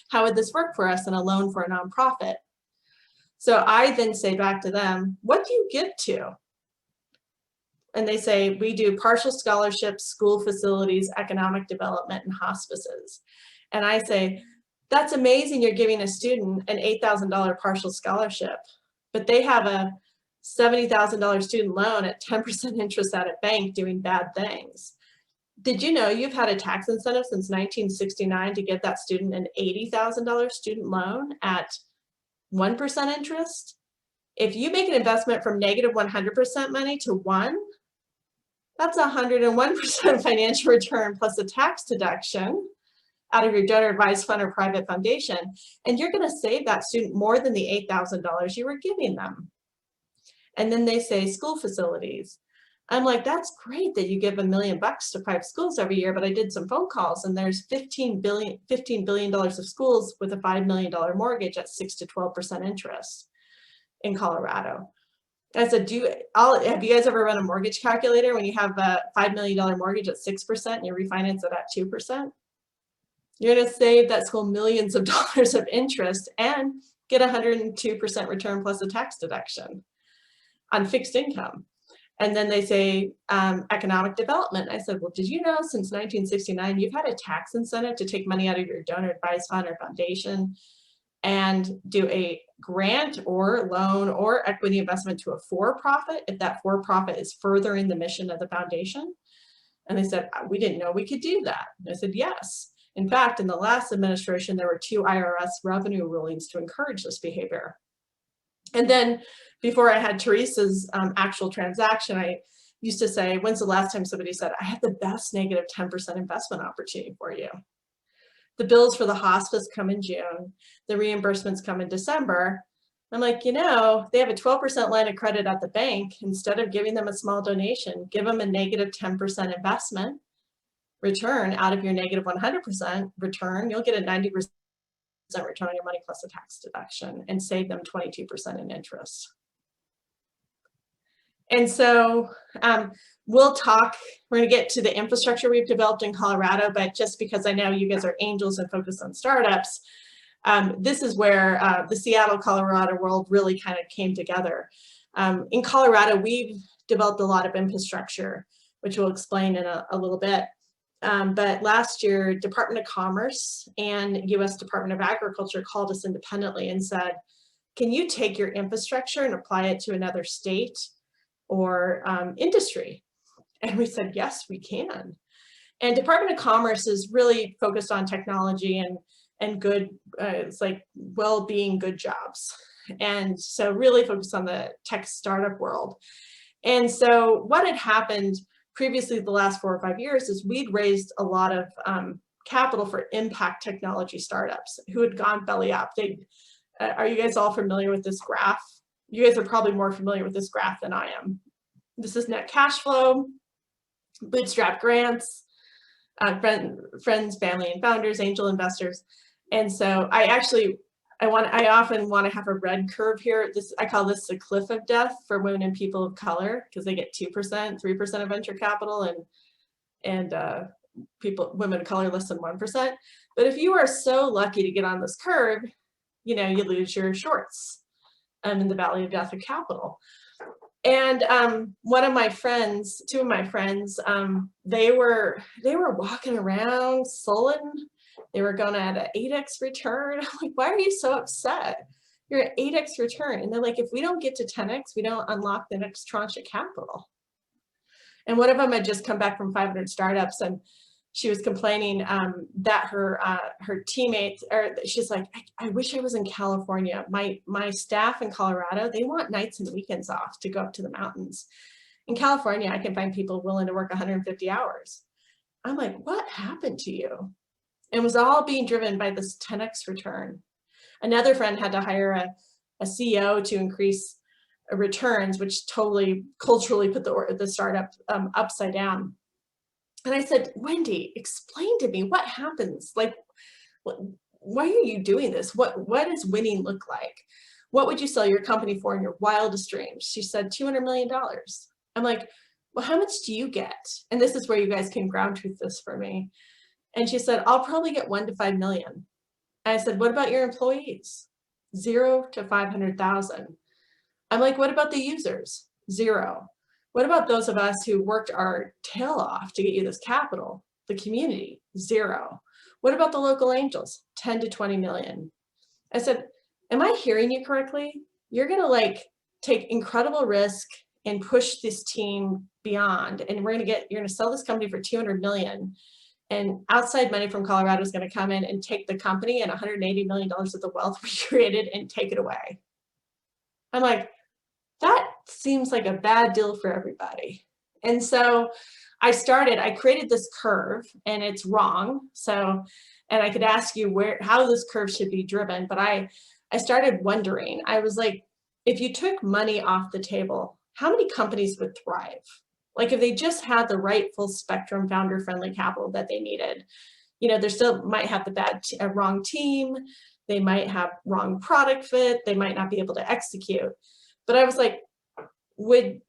How would this work for us in a loan for a nonprofit? So I then say back to them, what do you give to? And they say, we do partial scholarships, school facilities, economic development, and hospices. And I say, that's amazing you're giving a student an $8,000 partial scholarship, but they have a $70,000 student loan at 10% interest at a bank doing bad things. Did you know you've had a tax incentive since 1969 to give that student an $80,000 student loan at 1% interest? If you make an investment from negative 100% money to 1, that's 101% financial return plus a tax deduction out of your donor advised fund or private foundation. And you're going to save that student more than the $8,000 you were giving them. And then they say school facilities. I'm like, that's great that you give $1 million to 5 schools every year, but I did some phone calls and there's $15 billion of schools with a $5 million mortgage at 6 to 12% interest in Colorado. I said, have you guys ever run a mortgage calculator when you have a $5 million mortgage at 6% and you refinance it at 2%? You're going to save that school millions of dollars of interest and get 102% return plus a tax deduction on fixed income. And then they say economic development. I said, well, did you know since 1969, you've had a tax incentive to take money out of your donor advised fund or foundation and do a grant or loan or equity investment to a for-profit if that for-profit is furthering the mission of the foundation? And they said, we didn't know we could do that. And I said, yes. In fact, in the last administration, there were 2 IRS revenue rulings to encourage this behavior. And then before I had Teresa's actual transaction, I used to say, when's the last time somebody said, I have the best negative 10% investment opportunity for you? The bills for the hospice come in June. The reimbursements come in December. I'm like, you know, they have a 12% line of credit at the bank. Instead of giving them a small donation, give them a negative 10% investment. return out of your negative 100% return, you'll get a 90% return on your money plus a tax deduction and save them 22% in interest. And so we're going to get to the infrastructure we've developed in Colorado, but just because I know you guys are angels and focus on startups, this is where the Seattle, Colorado world really kind of came together. In Colorado, we've developed a lot of infrastructure, which we'll explain in a little bit. But last year, Department of Commerce and US Department of Agriculture called us independently and said, can you take your infrastructure and apply it to another state or industry? And we said, yes, we can. And Department of Commerce is really focused on technology and good, it's like well-being, good jobs. And so really focused on the tech startup world. And so what had happened previously the last 4 or 5 years is we'd raised a lot of capital for impact technology startups who had gone belly up. Are you guys all familiar with this graph? You guys are probably more familiar with this graph than I am. This is net cash flow, bootstrap grants, friends, family, and founders, angel investors. And so I often want to have a red curve here. I call this the cliff of death for women and people of color, because they get 2%, 3% of venture capital, and women of color less than 1%. But if you are so lucky to get on this curve, you lose your shorts in the valley of death of capital. And one of my friends, two of my friends, they were walking around sullen. They were going at an 8x return. I'm like, why are you so upset? You're at 8x return. And they're like, if we don't get to 10x, we don't unlock the next tranche of capital. And one of them had just come back from 500 startups, and she was complaining that her teammates, or she's like, I wish I was in California. My staff in Colorado, they want nights and weekends off to go up to the mountains. In California, I can find people willing to work 150 hours. I'm like, what happened to you? It was all being driven by this 10x return. Another friend had to hire a CEO to increase returns, which totally culturally put the startup upside down. And I said, Wendy, explain to me what happens. Like, why are you doing this? What does winning look like? What would you sell your company for in your wildest dreams? She said, $200 million. I'm like, well, how much do you get? And this is where you guys can ground truth this for me. And she said, I'll probably get 1 to 5 million. And I said, what about your employees? 0 to 500,000. I'm like, what about the users? 0. What about those of us who worked our tail off to get you this capital? The community? 0. What about the local angels? 10 to 20 million. I said, am I hearing you correctly? You're gonna take incredible risk and push this team beyond, and you're gonna sell this company for 200 million. And outside money from Colorado is going to come in and take the company and $180 million of the wealth we created and take it away. I'm like, that seems like a bad deal for everybody. And so I created this curve, and it's wrong. So, and I could ask you how this curve should be driven, but I started wondering, I was like, if you took money off the table, how many companies would thrive? Like if they just had the right full spectrum founder-friendly capital that they needed, they still might have the wrong team, they might have wrong product fit, they might not be able to execute. But I was like, would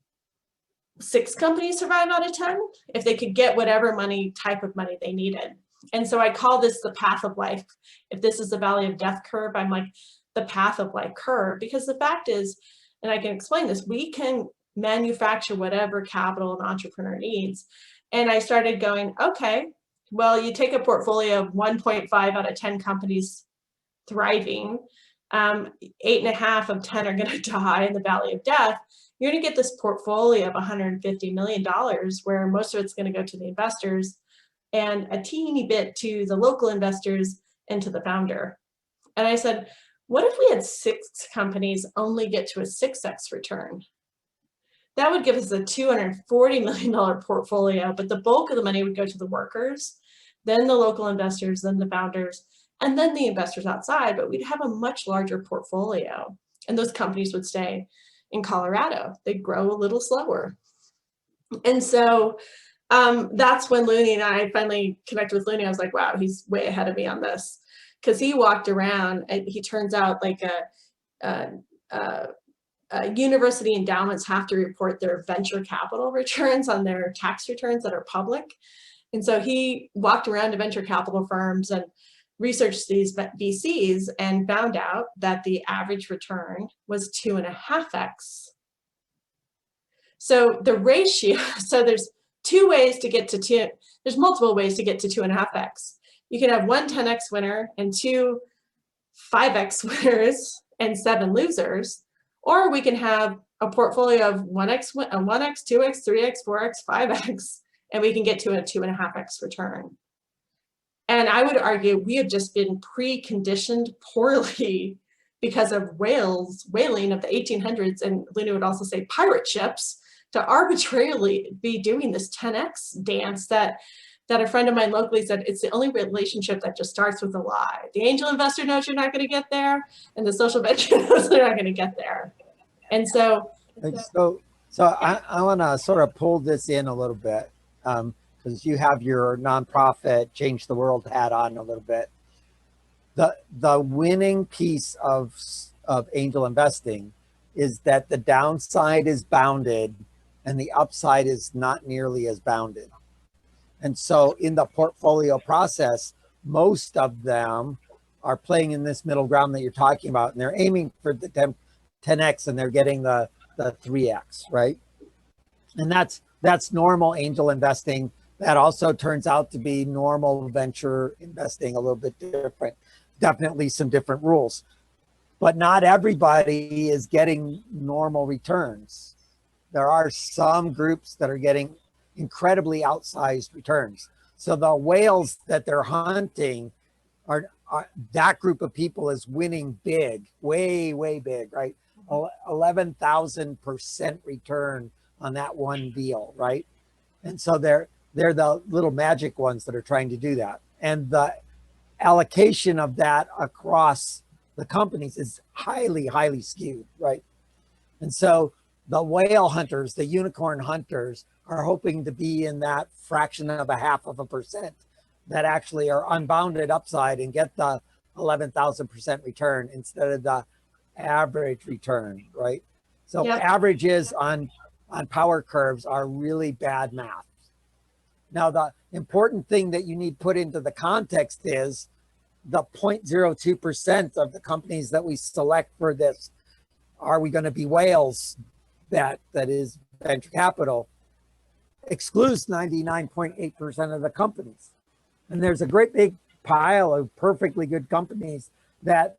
6 companies survive out of 10 if they could get whatever type of money they needed? And so I call this the path of life. If this is the valley of death curve, I'm like the path of life curve, because the fact is, and I can explain this, we can manufacture whatever capital an entrepreneur needs. And I started going, okay, well, you take a portfolio of 1.5 out of 10 companies thriving, 8.5 of 10 are going to die in the valley of death. You're going to get this portfolio of $150 million, where most of it's going to go to the investors and a teeny bit to the local investors and to the founder. And I said, what if we had 6 companies only get to a 6x return? That would give us a $240 million portfolio, but the bulk of the money would go to the workers, then the local investors, then the founders, and then the investors outside, but we'd have a much larger portfolio. And those companies would stay in Colorado. They'd grow a little slower. And so That's when Looney and I finally connected with Looney. I was like, wow, he's way ahead of me on this. Because he walked around and he turns out like university endowments have to report their venture capital returns on their tax returns that are public. And so he walked around to venture capital firms and researched these VCs and found out that the average return was 2.5x. So the ratio, so there's two ways to get to there's multiple ways to get to 2.5x. You can have one 10x winner and two 5x winners and 7 losers, or we can have a portfolio of 1x, 2x, 3x, 4x, 5x, and we can get to a 2.5x return. And I would argue we have just been preconditioned poorly because of whaling of the 1800s, and Luna would also say pirate ships, to arbitrarily be doing this 10x dance that a friend of mine locally said it's the only relationship that just starts with a lie. The angel investor knows you're not going to get there, and the social venture knows they're not going to get there. And so I want to sort of pull this in a little bit, because you have your nonprofit Change the World hat on a little bit. The winning piece of angel investing is that the downside is bounded and the upside is not nearly as bounded. And so in the portfolio process, most of them are playing in this middle ground that you're talking about, and they're aiming for the 10x and they're getting the 3x, right? And that's normal angel investing. That also turns out to be normal venture investing, a little bit different, definitely some different rules. But not everybody is getting normal returns. There are some groups that are getting incredibly outsized returns. So the whales that they're hunting are that group of people is winning big, way, way big, right? 11,000% return on that one deal, right? And so they're the little magic ones that are trying to do that. And the allocation of that across the companies is highly, highly skewed, right? And so the whale hunters, the unicorn hunters, are hoping to be in that fraction of 0.5% that actually are unbounded upside and get the 11,000% return instead of the average return, right? So Yep. Averages on power curves are really bad math. Now, the important thing that you need put into the context is the 0.02% of the companies that we select for this. Are we going to be whales? That is venture capital excludes 99.8% of the companies. And there's a great big pile of perfectly good companies that,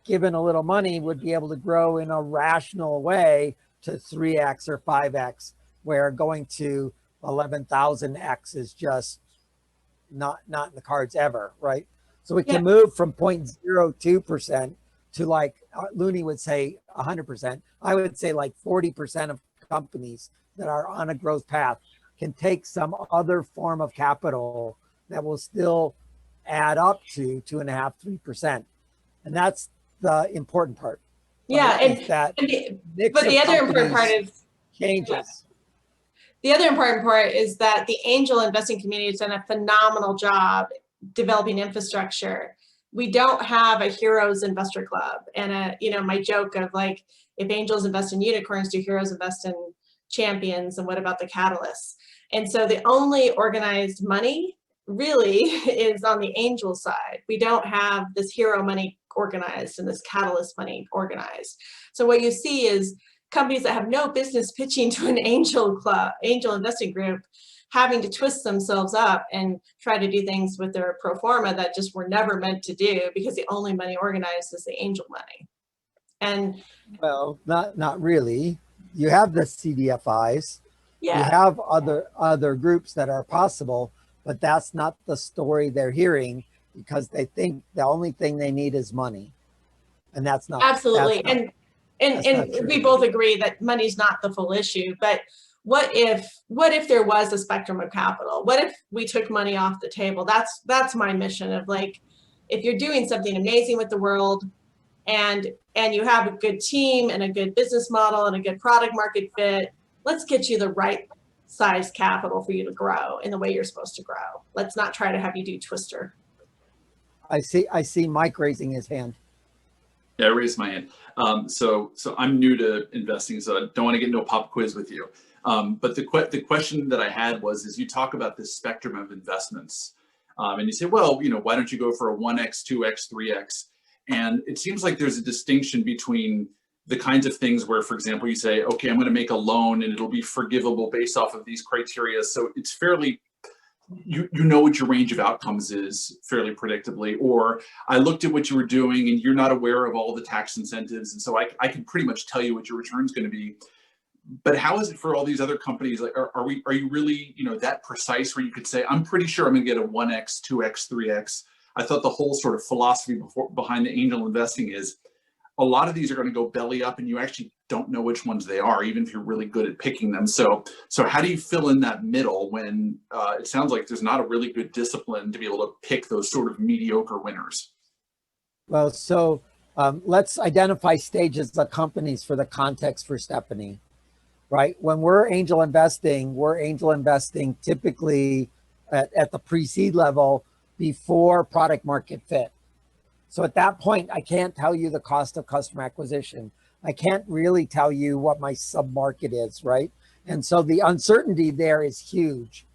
given a little money, would be able to grow in a rational way to 3x or 5x, where going to 11,000x is just not in the cards ever, right? So we can move from 0.02% to, like Looney would say, 100%. I would say like 40% of companies that are on a growth path can take some other form of capital that will still add up to 2.5%, 3%. And that's the important part. Yeah, right? but the other important part is changes. The other important part is that the angel investing community has done a phenomenal job developing infrastructure. We don't have a heroes investor club and my joke of like, if angels invest in unicorns, do heroes invest in champions, and what about the catalysts? And so the only organized money really is on the angel side. We don't have this hero money organized and this catalyst money organized. So what you see is companies that have no business pitching to an angel investing group, having to twist themselves up and try to do things with their pro forma that just were never meant to do, because the only money organized is the angel money. And well, not really. You have the CDFIs. yeah, You have other groups that are possible, but that's not the story they're hearing, because they think the only thing they need is money, and that's not absolutely. That's And not we true. both agree that money's not the full issue, but what if there was a spectrum of capital? What if we took money off the table? That's my mission of like, if you're doing something amazing with the world and you have a good team and a good business model and a good product market fit, let's get you the right size capital for you to grow in the way you're supposed to grow. Let's not try to have you do Twister. I see Mike raising his hand. Yeah, I raised my hand. So I'm new to investing, so I don't want to get into a pop quiz with you. But the question that I had is you talk about this spectrum of investments, and you say, well, why don't you go for a 1x, 2x, 3x? And it seems like there's a distinction between the kinds of things where, for example, you say, okay, I'm going to make a loan and it'll be forgivable based off of these criteria. So it's fairly, you know what your range of outcomes is fairly predictably. Or I looked at what you were doing and you're not aware of all the tax incentives. And so I can pretty much tell you what your return is going to be. But how is it for all these other companies? Like, are you really, that precise where you could say, I'm pretty sure I'm going to get a 1x, 2x, 3x? I thought the whole sort of philosophy behind the angel investing is a lot of these are going to go belly up and you actually don't know which ones they are, even if you're really good at picking them. So how do you fill in that middle when it sounds like there's not a really good discipline to be able to pick those sort of mediocre winners? Well, so let's identify stages of companies for the context for Stephanie, right? When we're angel investing typically at the pre-seed level before product market fit. So at that point, I can't tell you the cost of customer acquisition. I can't really tell you what my sub-market is, right? And so the uncertainty there is huge.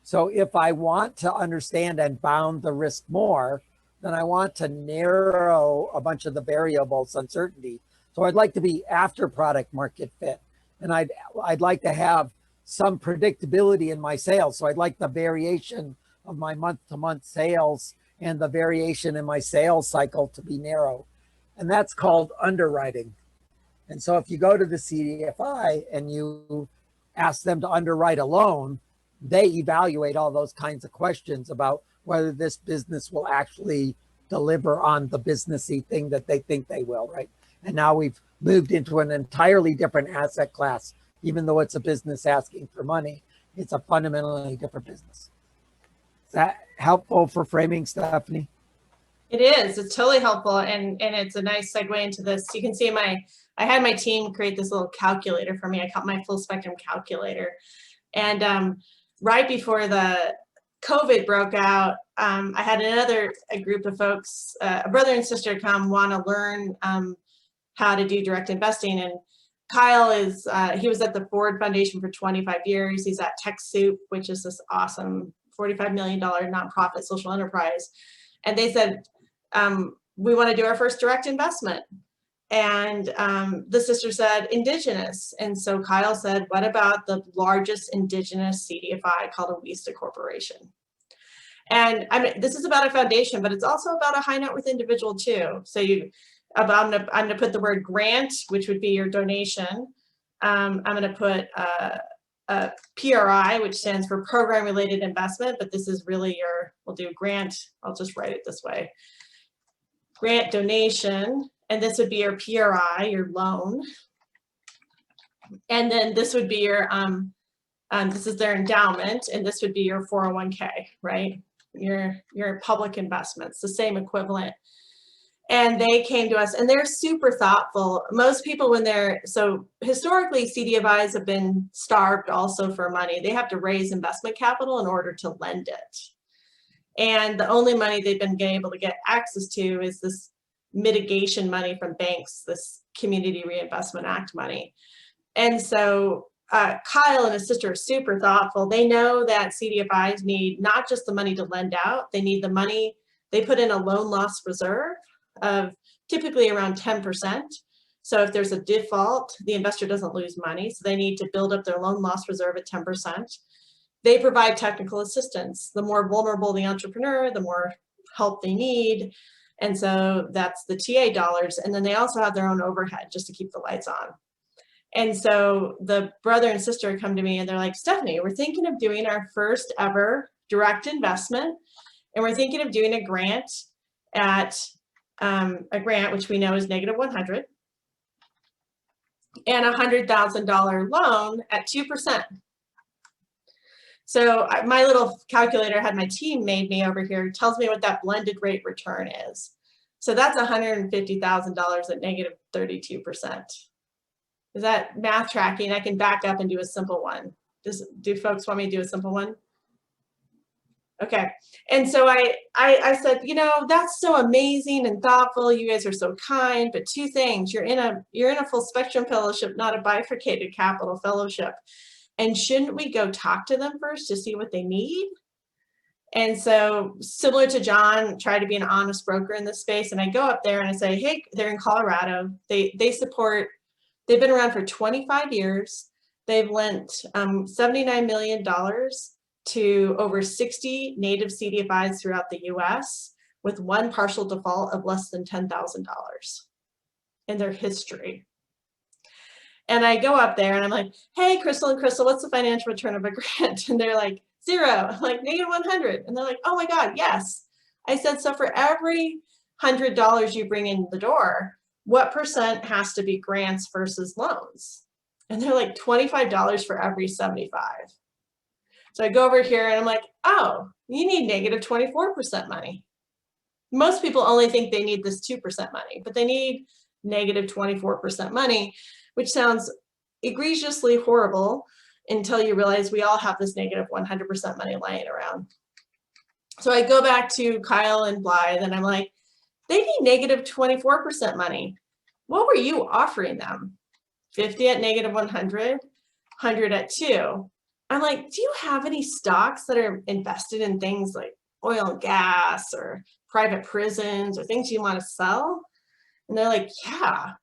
So if I want to understand and bound the risk more, then I want to narrow a bunch of the variables uncertainty. So I'd like to be after product market fit. And I'd like to have some predictability in my sales. So I'd like the variation of my month-to-month sales and the variation in my sales cycle to be narrow. And that's called underwriting. And so if you go to the CDFI and you ask them to underwrite a loan, they evaluate all those kinds of questions about whether this business will actually deliver on the businessy thing that they think they will, right? And now we've moved into an entirely different asset class. Even though it's a business asking for money, it's a fundamentally different business. Is that helpful for framing, Stephanie? It is. It's totally helpful, and it's a nice segue into this. You can see I had my team create this little calculator for me. I call it my full spectrum calculator. And right before the COVID broke out, I had a group of folks, a brother and sister, come want to learn how to do direct investing. And Kyle he was at the Ford Foundation for 25 years. He's at TechSoup, which is this awesome $45 million nonprofit social enterprise. And they said, we want to do our first direct investment. And the sister said, indigenous. And so Kyle said, what about the largest indigenous CDFI called Awista Corporation? And I mean, this is about a foundation, but it's also about a high net worth individual too. So I'm gonna put the word grant, which would be your donation. I'm gonna put a PRI, which stands for program related investment, but this is really we'll do grant. I'll just write it this way. Grant donation, and this would be your PRI, your loan. And then this would be your, this is their endowment, and this would be your 401k, right? Your public investments, the same equivalent. And they came to us, and they're super thoughtful. Most people, so historically, CDFIs have been starved also for money. They have to raise investment capital in order to lend it. And the only money they've been able to get access to is this mitigation money from banks, this Community Reinvestment Act money. And so Kyle and his sister are super thoughtful. They know that CDFIs need not just the money to lend out, they need the money. They put in a loan loss reserve of typically around 10%. So if there's a default, the investor doesn't lose money. So they need to build up their loan loss reserve at 10%. They provide technical assistance. The more vulnerable the entrepreneur, the more help they need. And so that's the TA dollars. And then they also have their own overhead just to keep the lights on. And so the brother and sister come to me and they're like, Stephanie, we're thinking of doing our first ever direct investment. And we're thinking of doing a grant at which we know is -100, and a $100,000 loan at 2%. So my little calculator had my team made me over here, tells me what that blended rate return is. So that's $150,000 at -32%. Is that math tracking? I can back up and do a simple one. Do folks want me to do a simple one? Okay. And so I said, you know, that's so amazing and thoughtful. You guys are so kind, but two things: you're in a full spectrum fellowship, not a bifurcated capital fellowship. And shouldn't we go talk to them first to see what they need? And so, similar to John, try to be an honest broker in this space. And I go up there and I say, hey, they're in Colorado. They've been around for 25 years. They've lent $79 million to over 60 native CDFIs throughout the US, with one partial default of less than $10,000 in their history. And I go up there and I'm like, hey, Crystal and Crystal, what's the financial return of a grant? And they're like, 0. I'm like, -100. And they're like, oh my God, yes. I said, so for every $100 you bring in the door, what percent has to be grants versus loans? And they're like, $25 for every 75. So I go over here and I'm like, oh, you need -24% money. Most people only think they need this 2% money, but they need -24% money, which sounds egregiously horrible until you realize we all have this -100% money lying around. So I go back to Kyle and Blythe and I'm like, they need -24% money. What were you offering them? 50 at -100, 100 at 2. I'm like, do you have any stocks that are invested in things like oil and gas or private prisons or things you want to sell? And they're like, yeah.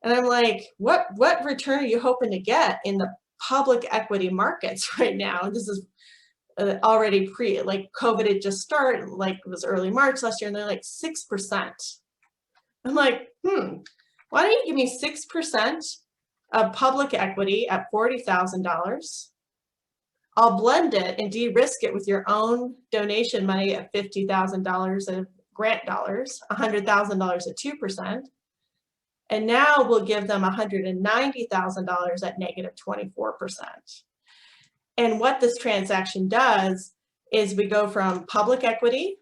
And I'm like, what return are you hoping to get in the public equity markets right now? This is already like COVID had just started, like it was early March last year, and they're like 6%. I'm like, why don't you give me 6% of public equity at $40,000? I'll blend it and de-risk it with your own donation money at $50,000 of grant dollars, $100,000 at 2%. And now we'll give them $190,000 at -24%. And what this transaction does is we go from public equity,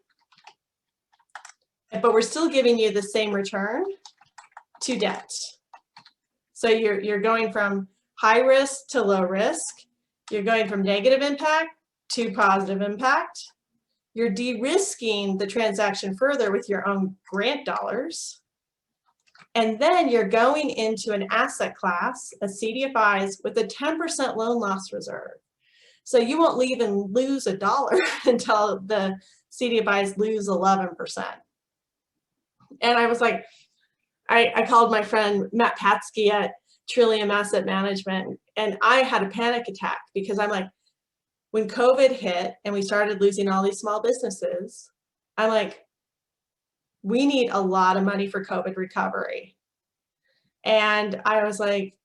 but we're still giving you the same return, to debt. So you're going from high risk to low risk. You're going from negative impact to positive impact. You're de-risking the transaction further with your own grant dollars. And then you're going into an asset class, a CDFIs, with a 10% loan loss reserve. So you won't even lose $1 until the CDFIs lose 11%. And I was like, I called my friend Matt Patsky at Trillium Asset Management, and I had a panic attack because I'm like, when COVID hit and we started losing all these small businesses, I'm like, we need a lot of money for COVID recovery. And I was like,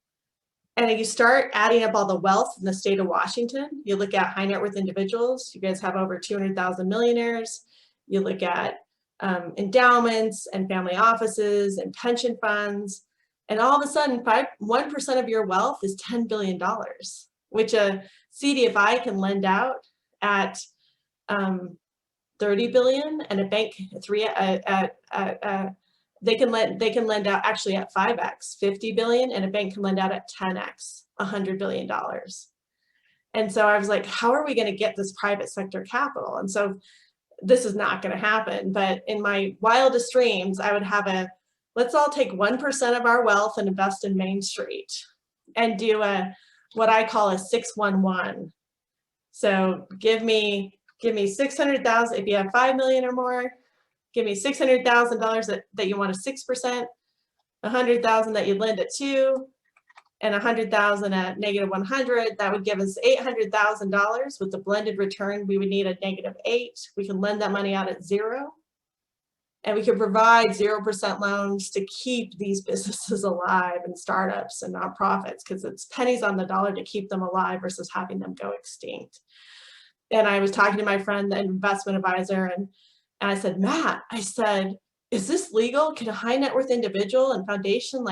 and you start adding up all the wealth in the state of Washington. You look at high net worth individuals. You guys have over 200,000 millionaires. You look at endowments and family offices and pension funds. And all of a sudden, 1% of your wealth is $10 billion, which a CDFI can lend out at 30 billion, and a bank they can lend out actually at 5x, 50 billion, and a bank can lend out at 10x, $100 billion. And so I was like, how are we going to get this private sector capital? And so this is not going to happen. But in my wildest dreams, I would have let's all take 1% of our wealth and invest in Main Street and do what I call a 611. So give me 600,000. If you have 5 million or more, give me $600,000 that you want a 6%, 100,000 that you lend at 2, and 100,000 at -100. That would give us $800,000 with the blended return. We would need a -8. We can lend that money out at 0. And we can provide 0% loans to keep these businesses alive, and startups and nonprofits, because it's pennies on the dollar to keep them alive versus having them go extinct. And I was talking to my friend, the investment advisor, and I said, Matt, I said, is this legal? Can a high net worth individual and foundation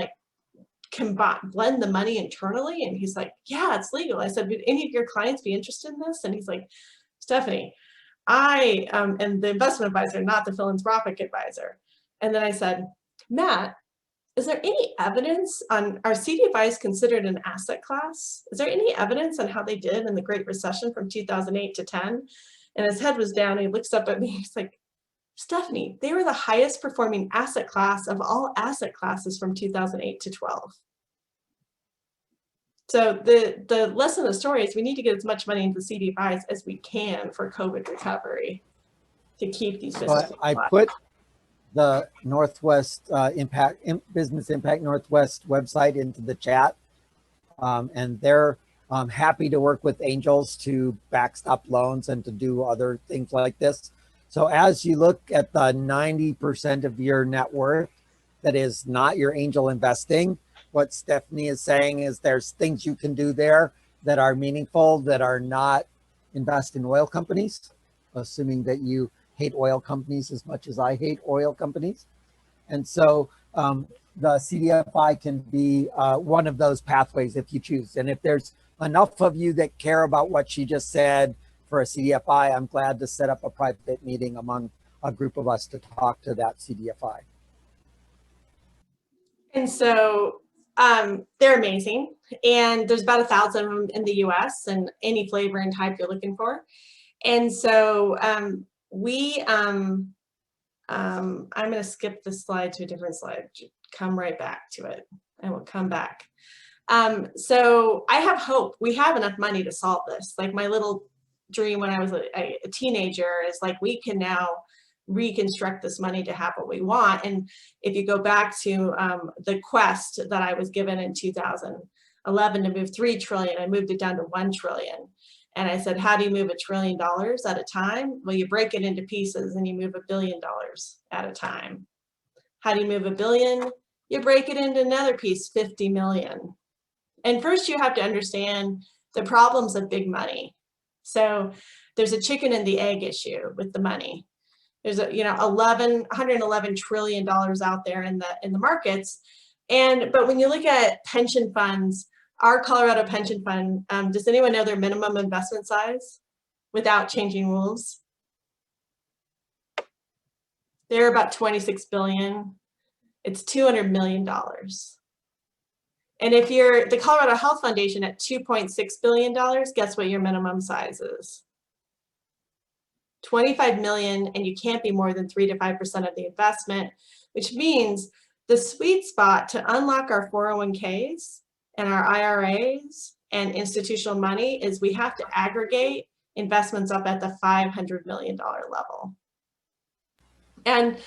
can blend the money internally? And he's like, yeah, it's legal. I said, would any of your clients be interested in this? And he's like, Stephanie, I am the investment advisor, not the philanthropic advisor. And then I said, Matt, is there any evidence on, are CDFIs considered an asset class? Is there any evidence on how they did in the Great Recession from 2008 to 10? And his head was down, he looks up at me, he's like, Stephanie, they were the highest performing asset class of all asset classes from 2008 to 12. So the lesson of the story is we need to get as much money into CDFIs as we can for COVID recovery to keep these businesses I alive. put the Northwest Business Impact Northwest website into the chat, and they're happy to work with angels to backstop loans and to do other things like this. So as you look at the 90% of your net worth that is not your angel investing, what Stephanie is saying is there's things you can do there that are meaningful, that are not invest in oil companies, assuming that you hate oil companies as much as I hate oil companies. And so the CDFI can be one of those pathways if you choose. And if there's enough of you that care about what she just said for a CDFI, I'm glad to set up a private meeting among a group of us to talk to that CDFI. And so they're amazing. And there's about 1,000 of them in the US and any flavor and type you're looking for. And so I'm going to skip this slide to a different slide, come right back to it. I will come back. So I have hope. We have enough money to solve this. Like my little dream when I was a teenager is like, we can now reconstruct this money to have what we want. And if you go back to the quest that I was given in 2011 to move 3 trillion, I moved it down to 1 trillion. And I said, how do you move $1 trillion at a time? Well, you break it into pieces and you move $1 billion at a time. How do you move $1 billion? You break it into another piece, 50 million. And first you have to understand the problems of big money. So there's a chicken and the egg issue with the money. There's a, $111 trillion out there in the markets. But when you look at pension funds, our Colorado pension fund, does anyone know their minimum investment size without changing rules? They're about 26 billion. It's $200 million. And if you're the Colorado Health Foundation at $2.6 billion, guess what your minimum size is? 25 million, and you can't be more than 3 to 5% of the investment, which means the sweet spot to unlock our 401ks and our IRAs and institutional money is we have to aggregate investments up at the $500 million level. And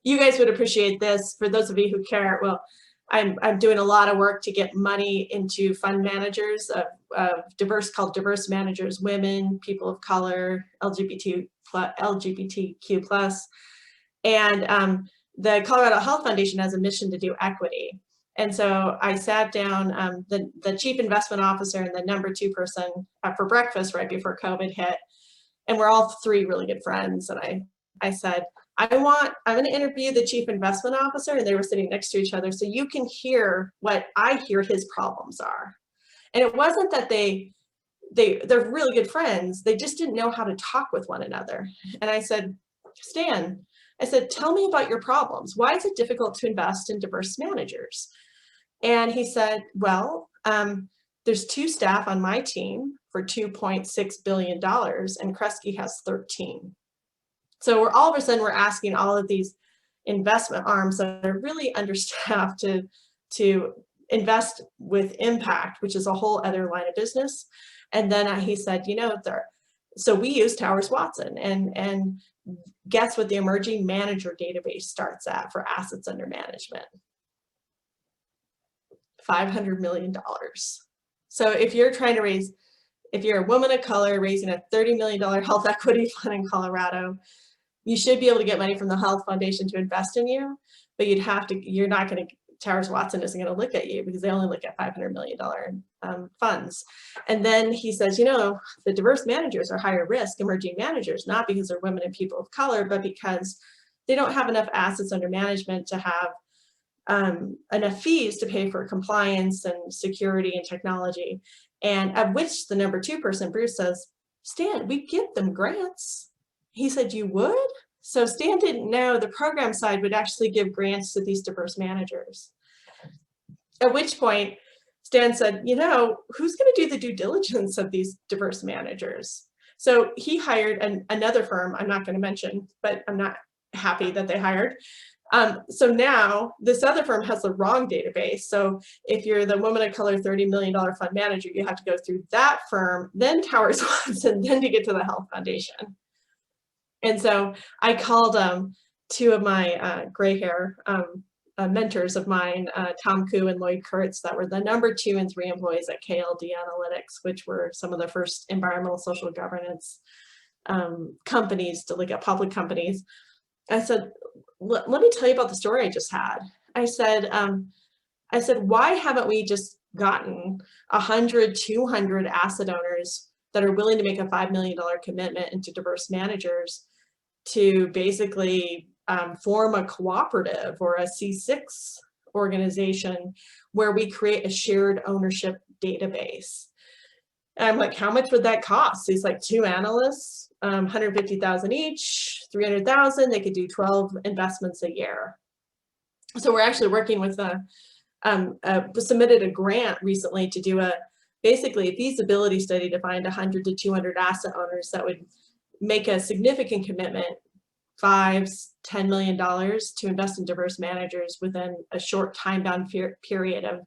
you guys would appreciate this. For those of you who care, well, I'm doing a lot of work to get money into fund managers of called diverse managers, women, people of color, LGBTQ+. And the Colorado Health Foundation has a mission to do equity. And so I sat down the chief investment officer and the number 2 person for breakfast right before COVID hit. And we're all 3 really good friends. And I said, I'm going to interview the chief investment officer, and they were sitting next to each other, so you can hear what I hear his problems are. And it wasn't that they're really good friends, they just didn't know how to talk with one another. And I said, Stan, I said, tell me about your problems. Why is it difficult to invest in diverse managers? And he said, well, there's 2 staff on my team for $2.6 billion, and Kresge has 13. So we're all of a sudden we're asking all of these investment arms that are really understaffed to invest with impact, which is a whole other line of business. And then he said, so we use Towers Watson, and guess what the emerging manager database starts at for assets under management? $500 million. So if you're trying to if you're a woman of color raising a $30 million health equity fund in Colorado, you should be able to get money from the Health Foundation to invest in you, but Towers Watson isn't going to look at you because they only look at $500 million funds. And then he says, the diverse managers are higher risk emerging managers, not because they're women and people of color, but because they don't have enough assets under management to have enough fees to pay for compliance and security and technology. And of which the number 2 person, Bruce, says, Stan, we give them grants. He said, you would? So Stan didn't know the program side would actually give grants to these diverse managers. At which point Stan said, you know, who's going to do the due diligence of these diverse managers? So he hired another firm I'm not going to mention, but I'm not happy that they hired. So now this other firm has the wrong database. So if you're the woman of color $30 million fund manager, you have to go through that firm, then Towers Watson, then to get to the Health Foundation. And so I called two of my gray hair mentors of mine, Tom Koo and Lloyd Kurtz, that were the number 2 and 3 employees at KLD Analytics, which were some of the first environmental social governance companies to look at public companies. I said, let me tell you about the story I just had. I said, why haven't we just gotten 100, 200 asset owners that are willing to make a $5 million commitment into diverse managers to basically form a cooperative or a C6 organization where we create a shared ownership database? And I'm like, how much would that cost? He's like, 2 analysts, 150,000 each, 300,000. They could do 12 investments a year. So we're actually working with submitted a grant recently to do basically a feasibility study to find 100 to 200 asset owners that would make a significant commitment, $5, $10 million, to invest in diverse managers within a short time-bound period of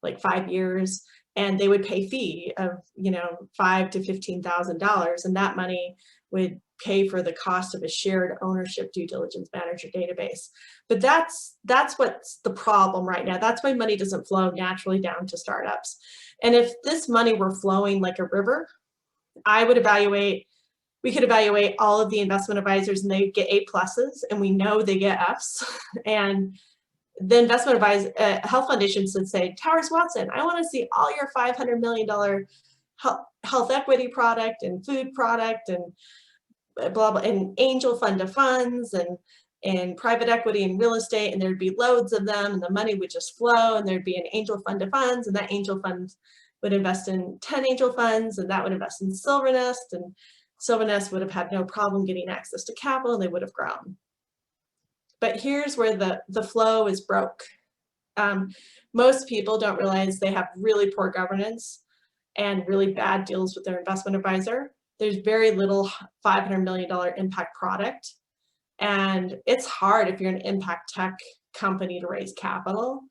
like 5 years. And they would pay fee of, you know, $5,000 to $15,000, and that money would pay for the cost of a shared ownership due diligence manager database. But that's what's the problem right now. That's why money doesn't flow naturally down to startups. And if this money were flowing like a river, we could evaluate all of the investment advisors and they get A+, and we know they get Fs. And the investment advisor, health foundations would say, Towers Watson, I want to see all your $500 million health equity product and food product and blah, blah, and angel fund of funds and private equity and real estate. And there'd be loads of them, and the money would just flow, and there'd be an angel fund of funds, and that angel fund would invest in 10 angel funds, and that would invest in Silvernest, and Silvernest would have had no problem getting access to capital, and they would have grown. But here's where the flow is broke. Most people don't realize they have really poor governance and really bad deals with their investment advisor. There's very little $500 million impact product. And it's hard if you're an impact tech company to raise capital.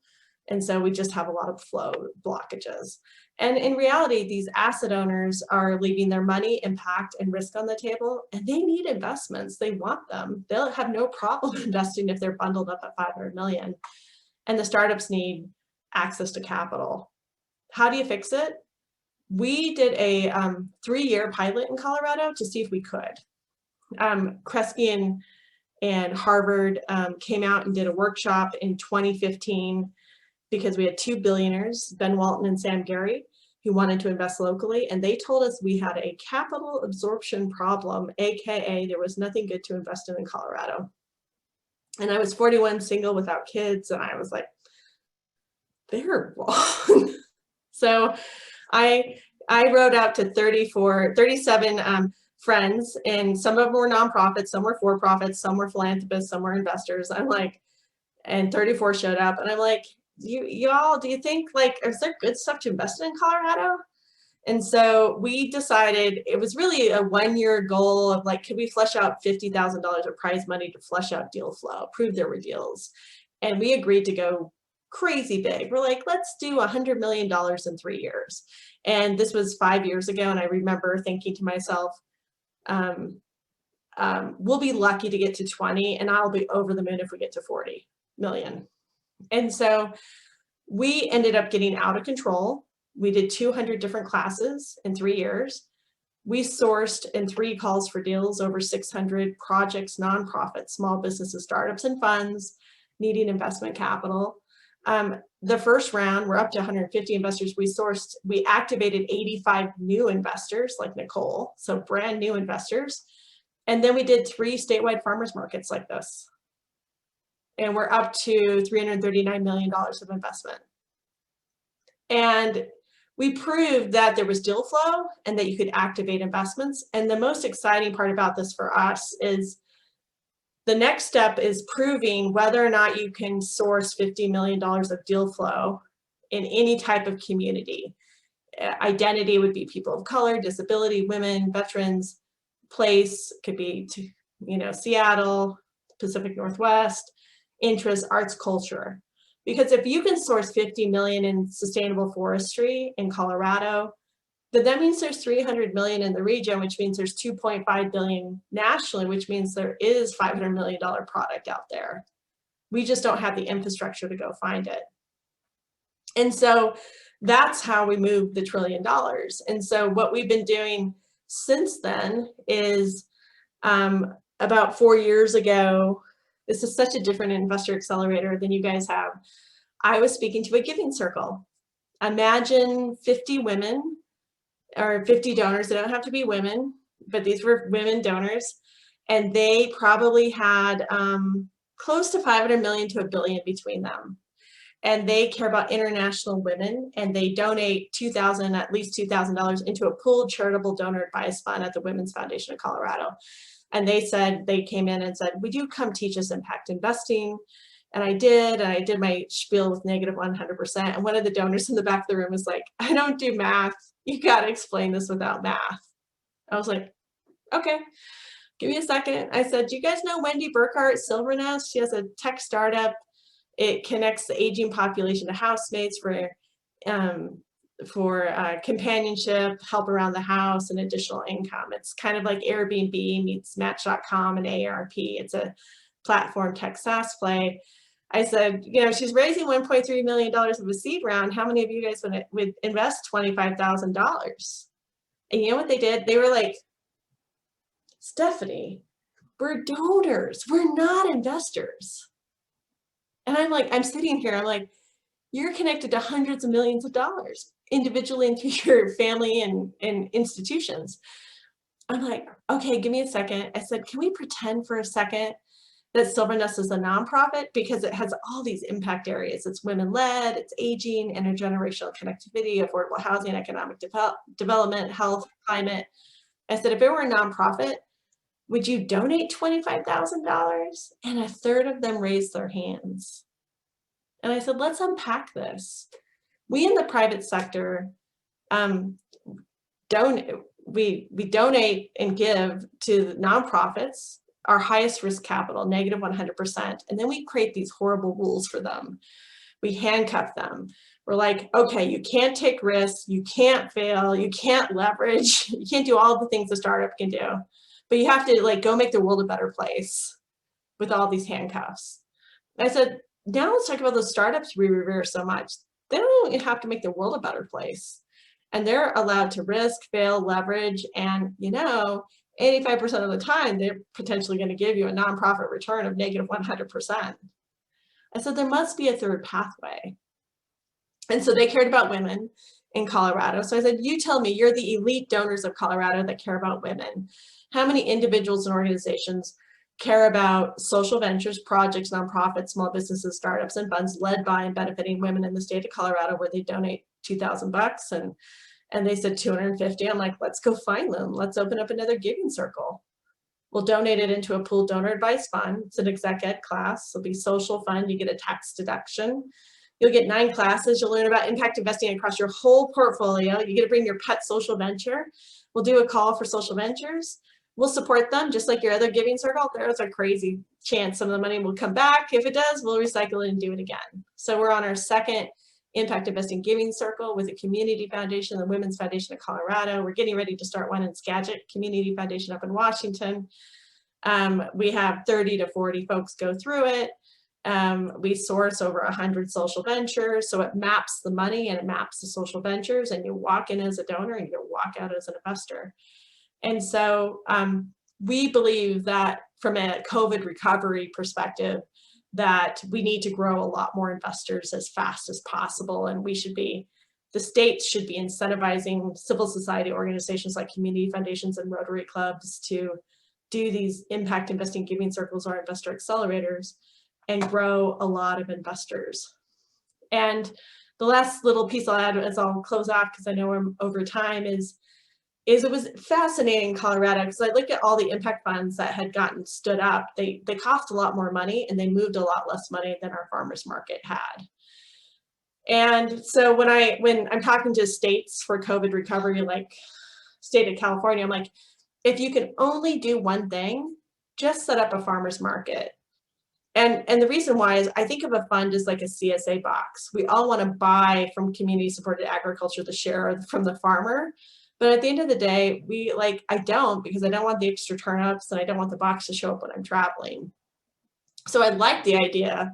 And so we just have a lot of flow blockages. And in reality, these asset owners are leaving their money, impact, and risk on the table, and they need investments. They want them. They'll have no problem investing if they're bundled up at 500 million. And the startups need access to capital. How do you fix it? We did a 3-year pilot in Colorado to see if we could. Kresge and Harvard came out and did a workshop in 2015 because we had 2 billionaires, Ben Walton and Sam Gary, who wanted to invest locally. And they told us we had a capital absorption problem, AKA there was nothing good to invest in Colorado. And I was 41, single, without kids. And I was like, they're wrong. So I wrote out to 37 friends, and some of them were nonprofits, some were for-profits, some were philanthropists, some were investors. I'm like, and 34 showed up, and I'm like, y'all, do you think, like, is there good stuff to invest in Colorado? And so we decided, it was really a 1-year goal of like, could we flesh out $50,000 of prize money to flesh out deal flow, prove there were deals. And we agreed to go crazy big. We're like, let's do $100 million in 3 years. And this was 5 years ago. And I remember thinking to myself, we'll be lucky to get to 20, and I'll be over the moon if we get to 40 million. And so we ended up getting out of control. We did 200 different classes in 3 years. We sourced in 3 calls for deals over 600 projects, nonprofits, small businesses, startups, and funds needing investment capital. The first round, we're up to 150 investors. We activated 85 new investors like Nicole, so brand new investors. And then we did 3 statewide farmers markets like this. And we're up to $339 million of investment. And we proved that there was deal flow and that you could activate investments. And the most exciting part about this for us is The next step is proving whether or not you can source $50 million of deal flow in any type of community. Identity would be people of color, disability, women, veterans. Place could be, Seattle, Pacific Northwest. Interest, arts, culture. Because if you can source 50 million in sustainable forestry in Colorado, then that means there's 300 million in the region, which means there's 2.5 billion nationally, which means there is $500 million product out there. We just don't have the infrastructure to go find it. And so that's how we move the $1 trillion. And so what we've been doing since then is about 4 years ago, this is such a different investor accelerator than you guys have. I was speaking to a giving circle. Imagine 50 women or 50 donors. They don't have to be women, but these were women donors. And they probably had close to 500 million to $1 billion between them. And they care about international women, and they donate at least $2,000 into a pooled charitable donor advice fund at the Women's Foundation of Colorado. And they said, they came in and said, would you come teach us impact investing? And I did my spiel with negative 100%. And one of the donors in the back of the room was like, I don't do math. You got to explain this without math. I was like, okay, give me a second. I said, do you guys know Wendy Burkhart, Silvernest? She has a tech startup. It connects the aging population to housemates for companionship, help around the house, and additional income. It's kind of like Airbnb meets Match.com and AARP. It's a platform tech SaaS play. I said, she's raising $1.3 million of a seed round. How many of you guys would invest $25,000? And you know what they did? They were like, Stephanie, we're donors. We're not investors. And I'm sitting here, I'm like, you're connected to hundreds of millions of dollars individually and through your family and institutions. I'm like, okay, give me a second. I said, can we pretend for a second that Silvernest is a nonprofit, because it has all these impact areas. It's women-led, it's aging, intergenerational connectivity, affordable housing, economic development, health, climate. I said, if it were a nonprofit, would you donate $25,000? And a third of them raised their hands. And I said, let's unpack this. We in the private sector we donate and give to nonprofits, our highest risk capital, negative 100%. And then we create these horrible rules for them. We handcuff them. We're like, okay, you can't take risks, you can't fail, you can't leverage, you can't do all the things a startup can do. But you have to go make the world a better place with all these handcuffs. And I said, now let's talk about those startups we revere so much. They don't even have to make the world a better place. And they're allowed to risk, fail, leverage, and 85% of the time, they're potentially going to give you a nonprofit return of negative 100%. I said, there must be a third pathway. And so they cared about women in Colorado. So I said, you tell me, you're the elite donors of Colorado that care about women. How many individuals and organizations care about social ventures, projects, nonprofits, small businesses, startups, and funds led by and benefiting women in the state of Colorado, where they donate $2,000 and they said 250. I'm like, let's go find them. Let's open up another giving circle. We'll donate it into a pooled donor advice fund. It's an exec ed class. It'll be social fund. You get a tax deduction. You'll get 9 classes. You'll learn about impact investing across your whole portfolio. You get to bring your pet social venture. We'll do a call for social ventures. We'll support them just like your other giving circle. There's a crazy chance some of the money will come back. If it does, we'll recycle it and do it again. So we're on our second impact investing giving circle with the Community Foundation, the Women's Foundation of Colorado. We're getting ready to start one in Skagit Community Foundation up in Washington. We have 30 to 40 folks go through it. We source over 100 social ventures. So it maps the money and it maps the social ventures, and you walk in as a donor and you walk out as an investor. And so we believe that from a COVID recovery perspective, that we need to grow a lot more investors as fast as possible. And the states should be incentivizing civil society organizations like community foundations and Rotary clubs to do these impact investing giving circles or investor accelerators and grow a lot of investors. And the last little piece I'll add as I'll close off, because I know we're over time, is is it was fascinating in Colorado because I looked at all the impact funds that had gotten stood up. They cost a lot more money and they moved a lot less money than our farmers market had. And so when I'm talking to states for COVID recovery, like state of California, I'm like, if you can only do one thing, just set up a farmers market. And the reason why is I think of a fund as like a CSA box. We all want to buy from community supported agriculture, the share from the farmer. But at the end of the day, I don't, because I don't want the extra turnips and I don't want the box to show up when I'm traveling. So I like the idea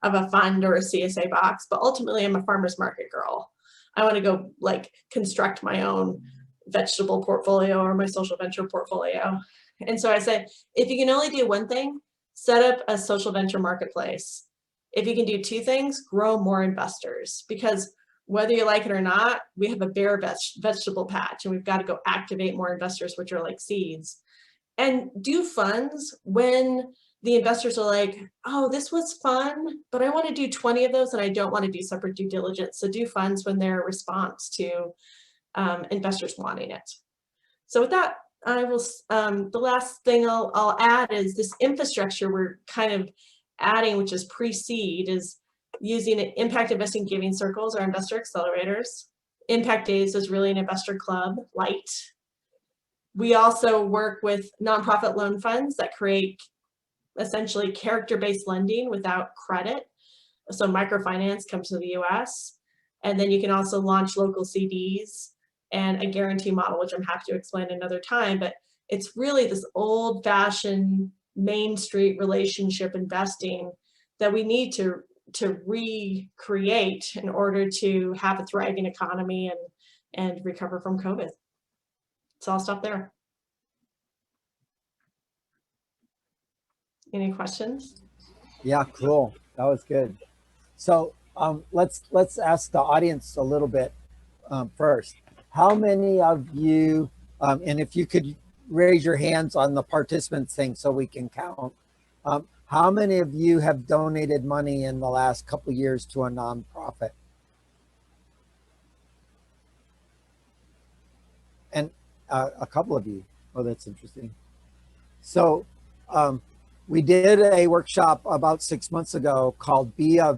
of a fund or a CSA box, but ultimately I'm a farmer's market girl. I want to go like construct my own vegetable portfolio or my social venture portfolio. And so I said, if you can only do one thing, set up a social venture marketplace. If you can do two things, grow more investors, because whether you like it or not, we have a bare vegetable patch and we've got to go activate more investors, which are like seeds. And do funds when the investors are like, oh, this was fun, but I want to do 20 of those and I don't want to do separate due diligence. So do funds when they're a response to investors wanting it. So with that, I will, the last thing I'll add is this infrastructure we're kind of adding, which is pre-seed, is using impact investing giving circles or investor accelerators. Impact Days is really an investor club light. We also work with nonprofit loan funds that create essentially character-based lending without credit. So microfinance comes to the US. And then you can also launch local CDs and a guarantee model, which I'm happy to explain another time. But it's really this old-fashioned Main Street relationship investing that we need to recreate in order to have a thriving economy and recover from COVID. So I'll stop there. Any questions? Yeah, cool. That was good. So let's ask the audience a little bit first. How many of you, and if you could raise your hands on the participants thing so we can count, how many of you have donated money in the last couple of years to a nonprofit? And a couple of you. Oh, that's interesting. So we did a workshop about 6 months ago called Be a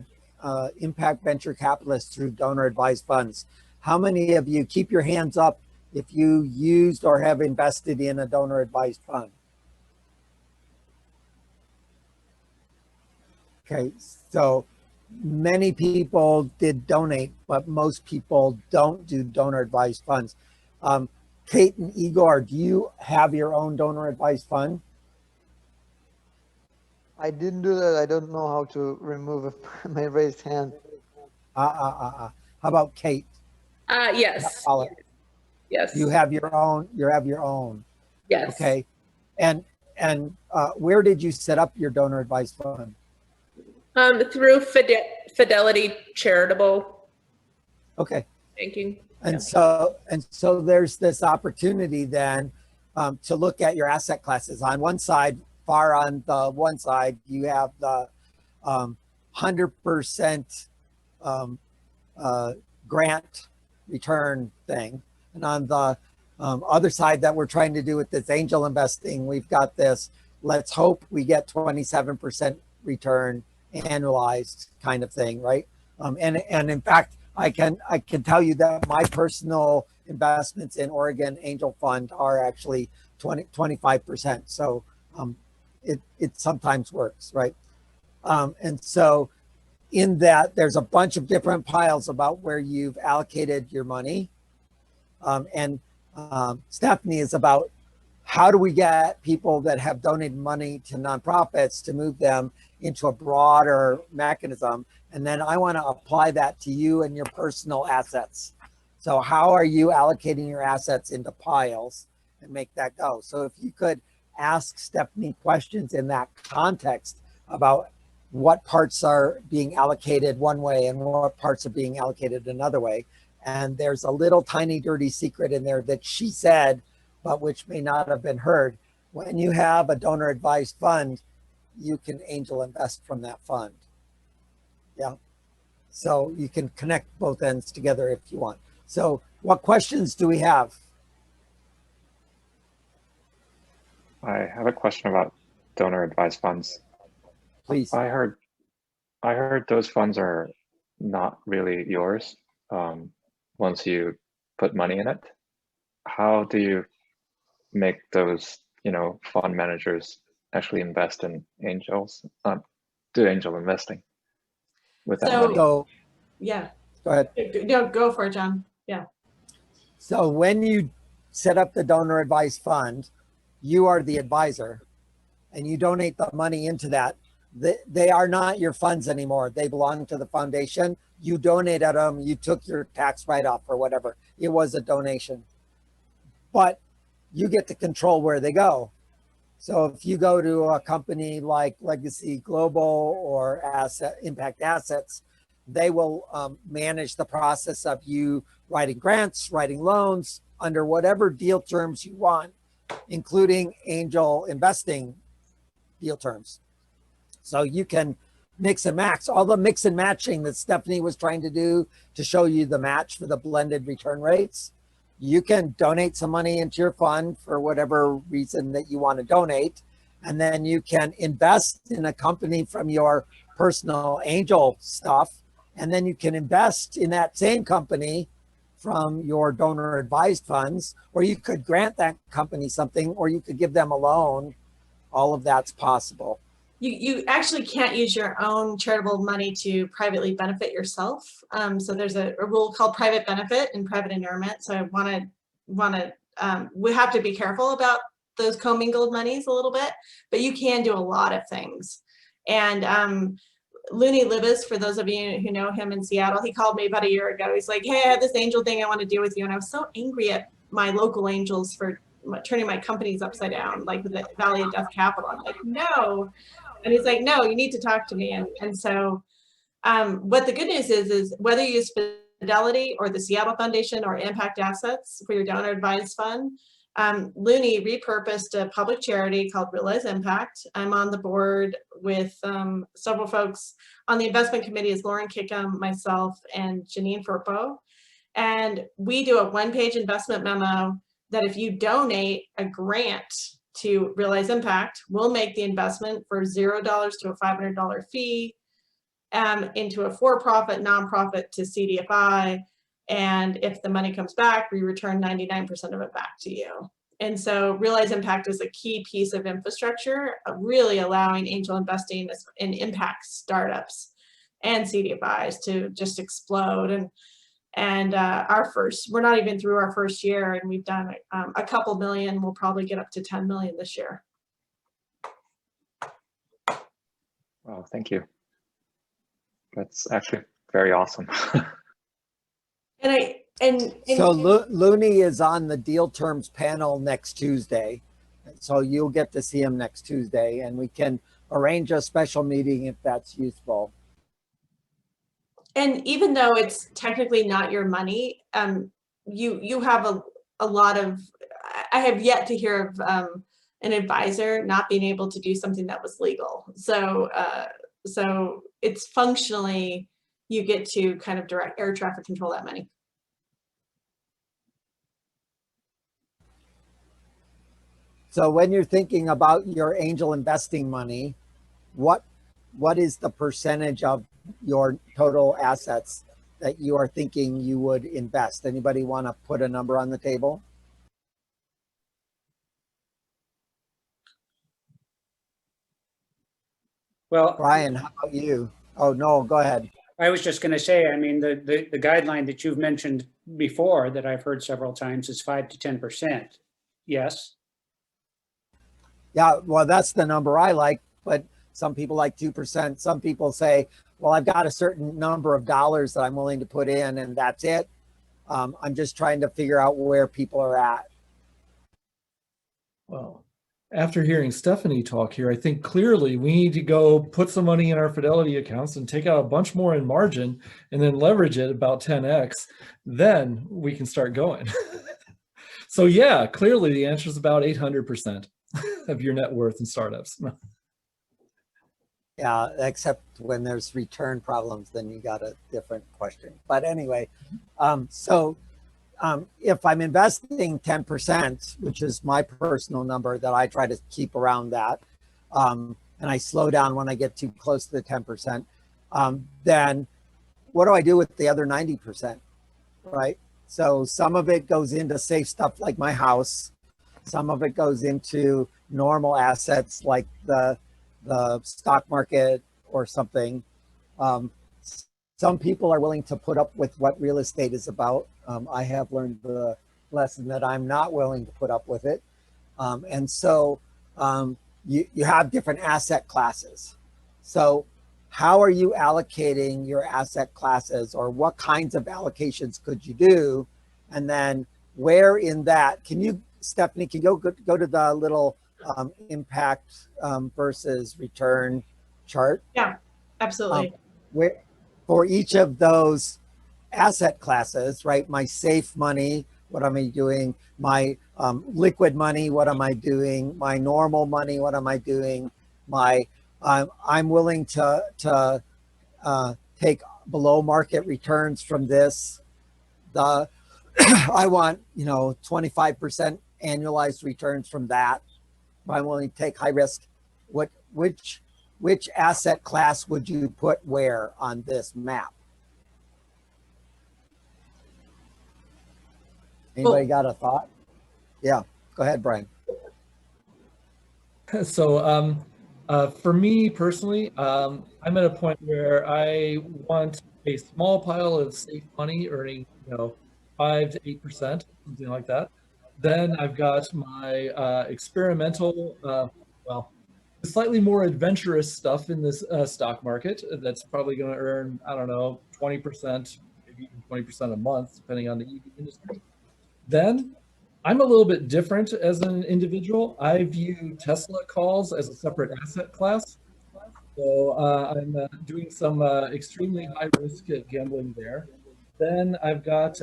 Impact Venture Capitalist Through Donor Advised Funds. How many of you, keep your hands up if you used or have invested in a donor advised fund? Okay, so many people did donate, but most people don't do donor advised funds. Kate and Igor, do you have your own donor advised fund? I didn't do that. I don't know how to remove my raised hand. How about Kate? Yes. Yes. You have your own. You have your own. Yes. Okay, and where did you set up your donor advised fund? Through Fidelity Charitable. Okay. Banking. And so there's this opportunity then to look at your asset classes. On one side, far on the one side, you have the 100% grant return thing. And on the other side that we're trying to do with this angel investing, we've got this, let's hope we get 27% return annualized kind of thing, right? And in fact, I can tell you that my personal investments in Oregon Angel Fund are actually 25%. So it sometimes works, right? And so in that, there's a bunch of different piles about where you've allocated your money. And Stephanie is about how do we get people that have donated money to nonprofits to move them into a broader mechanism. And then I want to apply that to you and your personal assets. So how are you allocating your assets into piles and make that go? So if you could ask Stephanie questions in that context about what parts are being allocated one way and what parts are being allocated another way. And there's a little tiny dirty secret in there that she said, but which may not have been heard. When you have a donor advised fund, you can angel invest from that fund. Yeah. So you can connect both ends together if you want. So what questions do we have? I have a question about donor advised funds. Please. I heard those funds are not really yours once you put money in it. How do you make those, fund managers actually invest in angels, do angel investing with that money? So Yeah, go ahead. no, go for it, John. Yeah. So when you set up the donor advised fund, you are the advisor and you donate the money into that. They are not your funds anymore. They belong to the foundation. You donated them, you took your tax write-off or whatever. It was a donation. But you get to control where they go. So if you go to a company like Legacy Global or Impact Assets, they will manage the process of you writing grants, writing loans under whatever deal terms you want, including angel investing deal terms. So you can mix and match. All the mix and matching that Stephanie was trying to do to show you the match for the blended return rates, you can donate some money into your fund for whatever reason that you want to donate. And then you can invest in a company from your personal angel stuff. And then you can invest in that same company from your donor advised funds, or you could grant that company something, or you could give them a loan. All of that's possible. You actually can't use your own charitable money to privately benefit yourself. So there's a rule called private benefit and private inurement. So I we have to be careful about those commingled monies a little bit, but you can do a lot of things. And Looney Libis, for those of you who know him in Seattle, he called me about a year ago. He's like, hey, I have this angel thing I want to do with you. And I was so angry at my local angels for turning my companies upside down, like the Valley of Death Capital. I'm like, no. And he's like, no, you need to talk to me. And so what the good news is whether you use Fidelity or the Seattle Foundation or Impact Assets for your donor advised fund, Looney repurposed a public charity called Realize Impact. I'm on the board with several folks on the investment committee is Lauren Kickham, myself, and Janine Furpo. And we do a one-page investment memo that if you donate a grant to Realize Impact, we'll make the investment for $0 to a $500 fee into a for-profit nonprofit to CDFI. And if the money comes back, we return 99% of it back to you. And so Realize Impact is a key piece of infrastructure, really allowing angel investing in impact startups and CDFIs to just explode. And we're not even through our first year, and we've done a couple million. We'll probably get up to 10 million this year. Well, thank you. That's actually very awesome. So Looney is on the deal terms panel next Tuesday. So you'll get to see him next Tuesday, and we can arrange a special meeting if that's useful. And even though it's technically not your money, you have a lot of, I have yet to hear of an advisor not being able to do something that was legal. So it's functionally, you get to kind of direct air traffic control that money. So when you're thinking about your angel investing money, what is the percentage of your total assets that you are thinking you would invest? Anybody want to put a number on the table? Well, Brian, how about you? Oh, no, go ahead. I was just going to say, I mean, the guideline that you've mentioned before that I've heard several times is 5 to 10%. Yes. Yeah, well, that's the number I like, but some people like 2%. Some people say, well, I've got a certain number of dollars that I'm willing to put in, and that's it. I'm just trying to figure out where people are at. Well, after hearing Stephanie talk here, I think clearly we need to go put some money in our Fidelity accounts and take out a bunch more in margin and then leverage it about 10x. Then we can start going. So yeah, clearly the answer is about 800% of your net worth in startups. Yeah, except when there's return problems, then you got a different question. But anyway, so if I'm investing 10%, which is my personal number that I try to keep around that, and I slow down when I get too close to the 10%, then what do I do with the other 90%, right? So some of it goes into safe stuff like my house. Some of it goes into normal assets like the stock market or something. Some people are willing to put up with what real estate is about. I have learned the lesson that I'm not willing to put up with it. And so you have different asset classes. So how are you allocating your asset classes, or what kinds of allocations could you do? And then where in that, can you, Stephanie, can you go to the little impact versus return chart? Yeah, absolutely. Where for each of those asset classes, right? My safe money, what am I doing? My liquid money, what am I doing? My normal money, what am I doing? My I'm willing to take below market returns from this. I want 25% annualized returns from that. I'm willing to take high risk. Which asset class would you put where on this map? Anybody got a thought? Yeah, go ahead, Brian. So for me personally, I'm at a point where I want a small pile of safe money earning 5 to 8%, something like that. Then I've got my experimental, slightly more adventurous stuff in this stock market that's probably going to earn, I don't know, 20%, maybe even 20% a month, depending on the EV industry. Then I'm a little bit different as an individual. I view Tesla calls as a separate asset class. So I'm doing some extremely high risk gambling there. Then I've got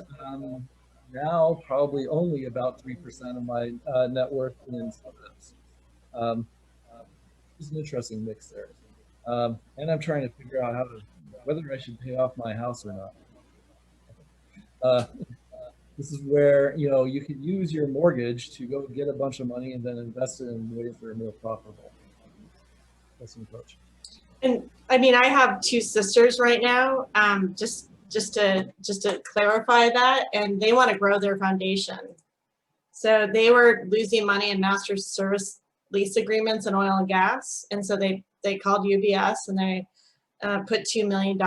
now probably only about 3% of my net worth in startups. It's an interesting mix there. And I'm trying to figure out whether I should pay off my house or not. This is where you can use your mortgage to go get a bunch of money and then invest it in ways that are more profitable. That's an approach. And I mean, I have 2 sisters right now. Just to clarify that, and they want to grow their foundation. So they were losing money in master service lease agreements in oil and gas, and so they called UBS and they put $2 million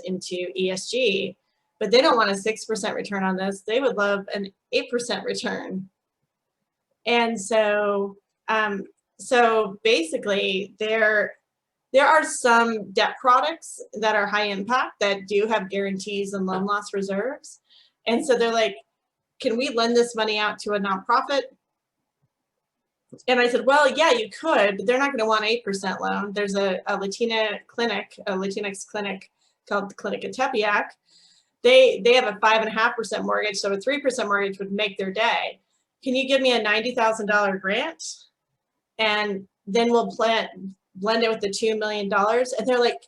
into ESG. But they don't want a 6% return on this. They would love an 8% return. And so, so basically, there are some debt products that are high impact that do have guarantees and loan loss reserves. And so they're like, can we lend this money out to a nonprofit? And I said, well, yeah, you could, but they're not going to want an 8% loan. There's a Latinx clinic called the Clinic at Tepeyac. They have a 5.5% mortgage, so a 3% mortgage would make their day. Can you give me a $90,000 grant? And then we'll blend it with the $2 million. And they're like,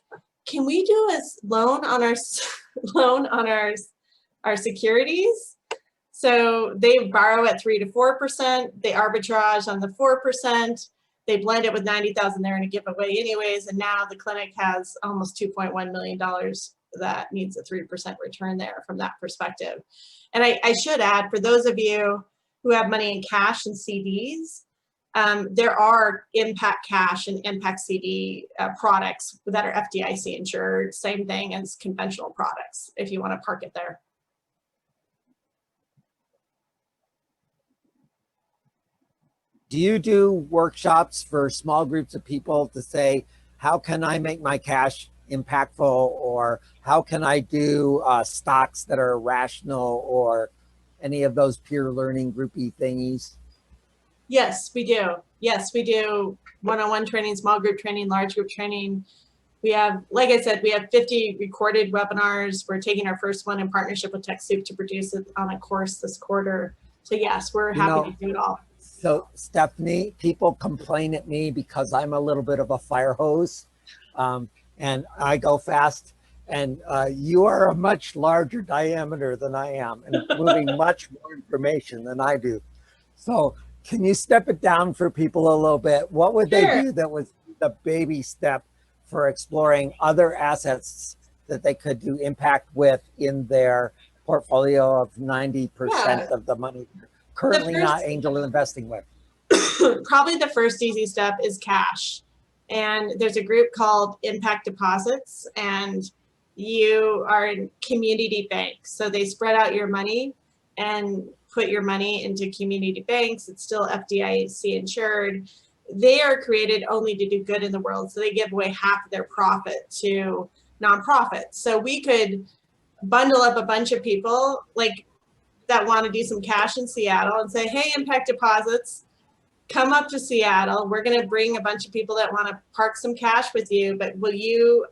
can we do a loan on our securities? So they borrow at 3 to 4%. They arbitrage on the 4%. They blend it with 90,000 they're going to give away anyways. And now the clinic has almost $2.1 million that needs a 3% return there from that perspective. And I should add, for those of you who have money in cash and CDs, there are impact cash and impact CD products that are FDIC insured, same thing as conventional products, if you want to park it there. Do you do workshops for small groups of people to say, how can I make my cash impactful, or how can I do stocks that are rational, or any of those peer learning groupy thingies? Yes, we do. Yes, we do one-on-one training, small group training, large group training. We have, like I said, we have 50 recorded webinars. We're taking our first one in partnership with TechSoup to produce it on a course this quarter. So yes, we're happy to do it all. So Stephanie, people complain at me because I'm a little bit of a fire hose. And I go fast, And you are a much larger diameter than I am and moving much more information than I do. So can you step it down for people a little bit? What would they Sure. do that was the baby step for exploring other assets that they could do impact with in their portfolio of 90% Yeah. of the money they're currently not first- angel investing with? Probably the first easy step is cash. And there's a group called Impact Deposits, and you are in community banks. So they spread out your money and put your money into community banks. It's still FDIC insured. They are created only to do good in the world. So they give away half of their profit to nonprofits. So we could bundle up a bunch of people like that want to do some cash in Seattle and say, hey, Impact Deposits, come up to Seattle. We're going to bring a bunch of people that want to park some cash with you, but will you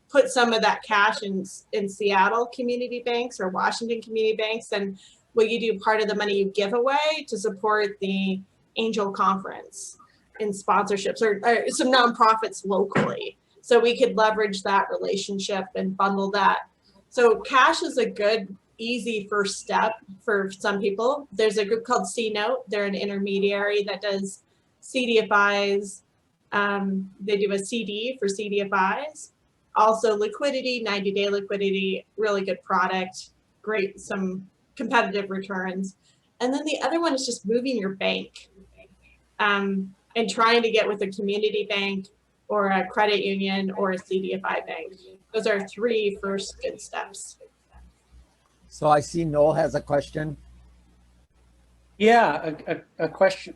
put some of that cash in Seattle community banks or Washington community banks? And will you do part of the money you give away to support the Angel Conference in sponsorships or some nonprofits locally? So we could leverage that relationship and bundle that. So cash is a good, easy first step for some people. There's a group called C-Note. They're an intermediary that does CDFIs. They do a CD for CDFIs. Also liquidity, 90-day liquidity, really good product, great, some competitive returns. And then the other one is just moving your bank and trying to get with a community bank or a credit union or a CDFI bank. Those are three first good steps. So I see Noel has a question. Yeah, a question,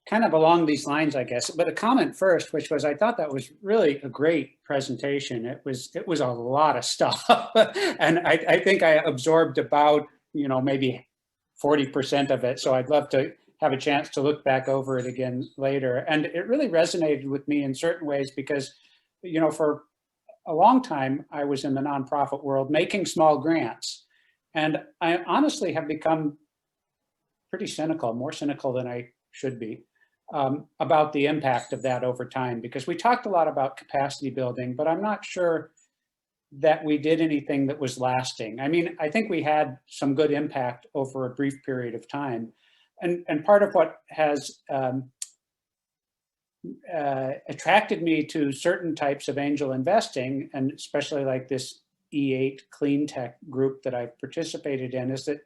kind of along these lines, I guess, but a comment first, which was, I thought that was really a great presentation. It was a lot of stuff. And I think I absorbed about, maybe 40% of it. So I'd love to have a chance to look back over it again later. And it really resonated with me in certain ways because, for a long time, I was in the nonprofit world making small grants. And I honestly have become pretty cynical, more cynical than I should be, about the impact of that over time, because we talked a lot about capacity building, but I'm not sure that we did anything that was lasting. I mean, I think we had some good impact over a brief period of time. And part of what has attracted me to certain types of angel investing, and especially like this E8 clean tech group that I've participated in, is that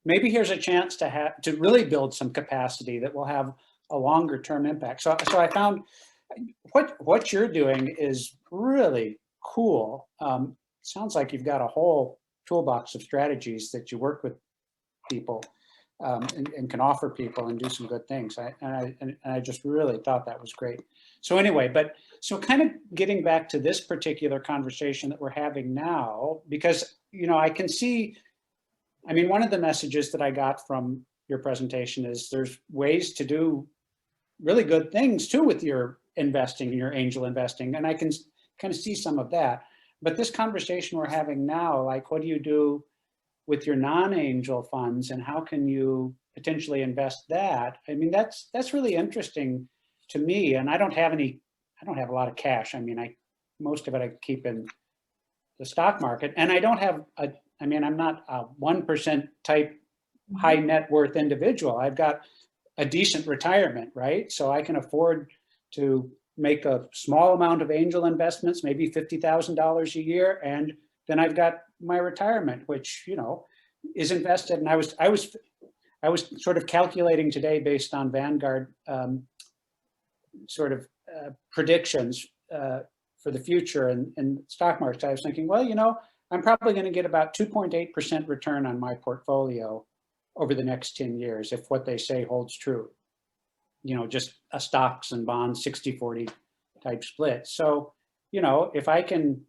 maybe here's a chance to really build some capacity that will have a longer term impact. So I found what you're doing is really cool. Sounds like you've got a whole toolbox of strategies that you work with people and can offer people and do some good things. I just really thought that was great. So anyway, so kind of getting back to this particular conversation that we're having now, because, I can see, I mean, one of the messages that I got from your presentation is there's ways to do really good things too with your investing and your angel investing. And I can kind of see some of that. But this conversation we're having now, like, what do you do with your non-angel funds and how can you potentially invest that? I mean, that's really interesting to me. And I don't have a lot of cash. I mean, most of it I keep in the stock market, and I don't have I'm not a 1% type high net worth individual. I've got a decent retirement, right? So I can afford to make a small amount of angel investments, maybe $50,000 a year. And then I've got my retirement, which, is invested. And I was sort of calculating today based on Vanguard predictions for the future and stock markets. I was thinking, well, I'm probably going to get about 2.8% return on my portfolio over the next 10 years, if what they say holds true. Just a stocks and bonds 60-40 type split. So, if I can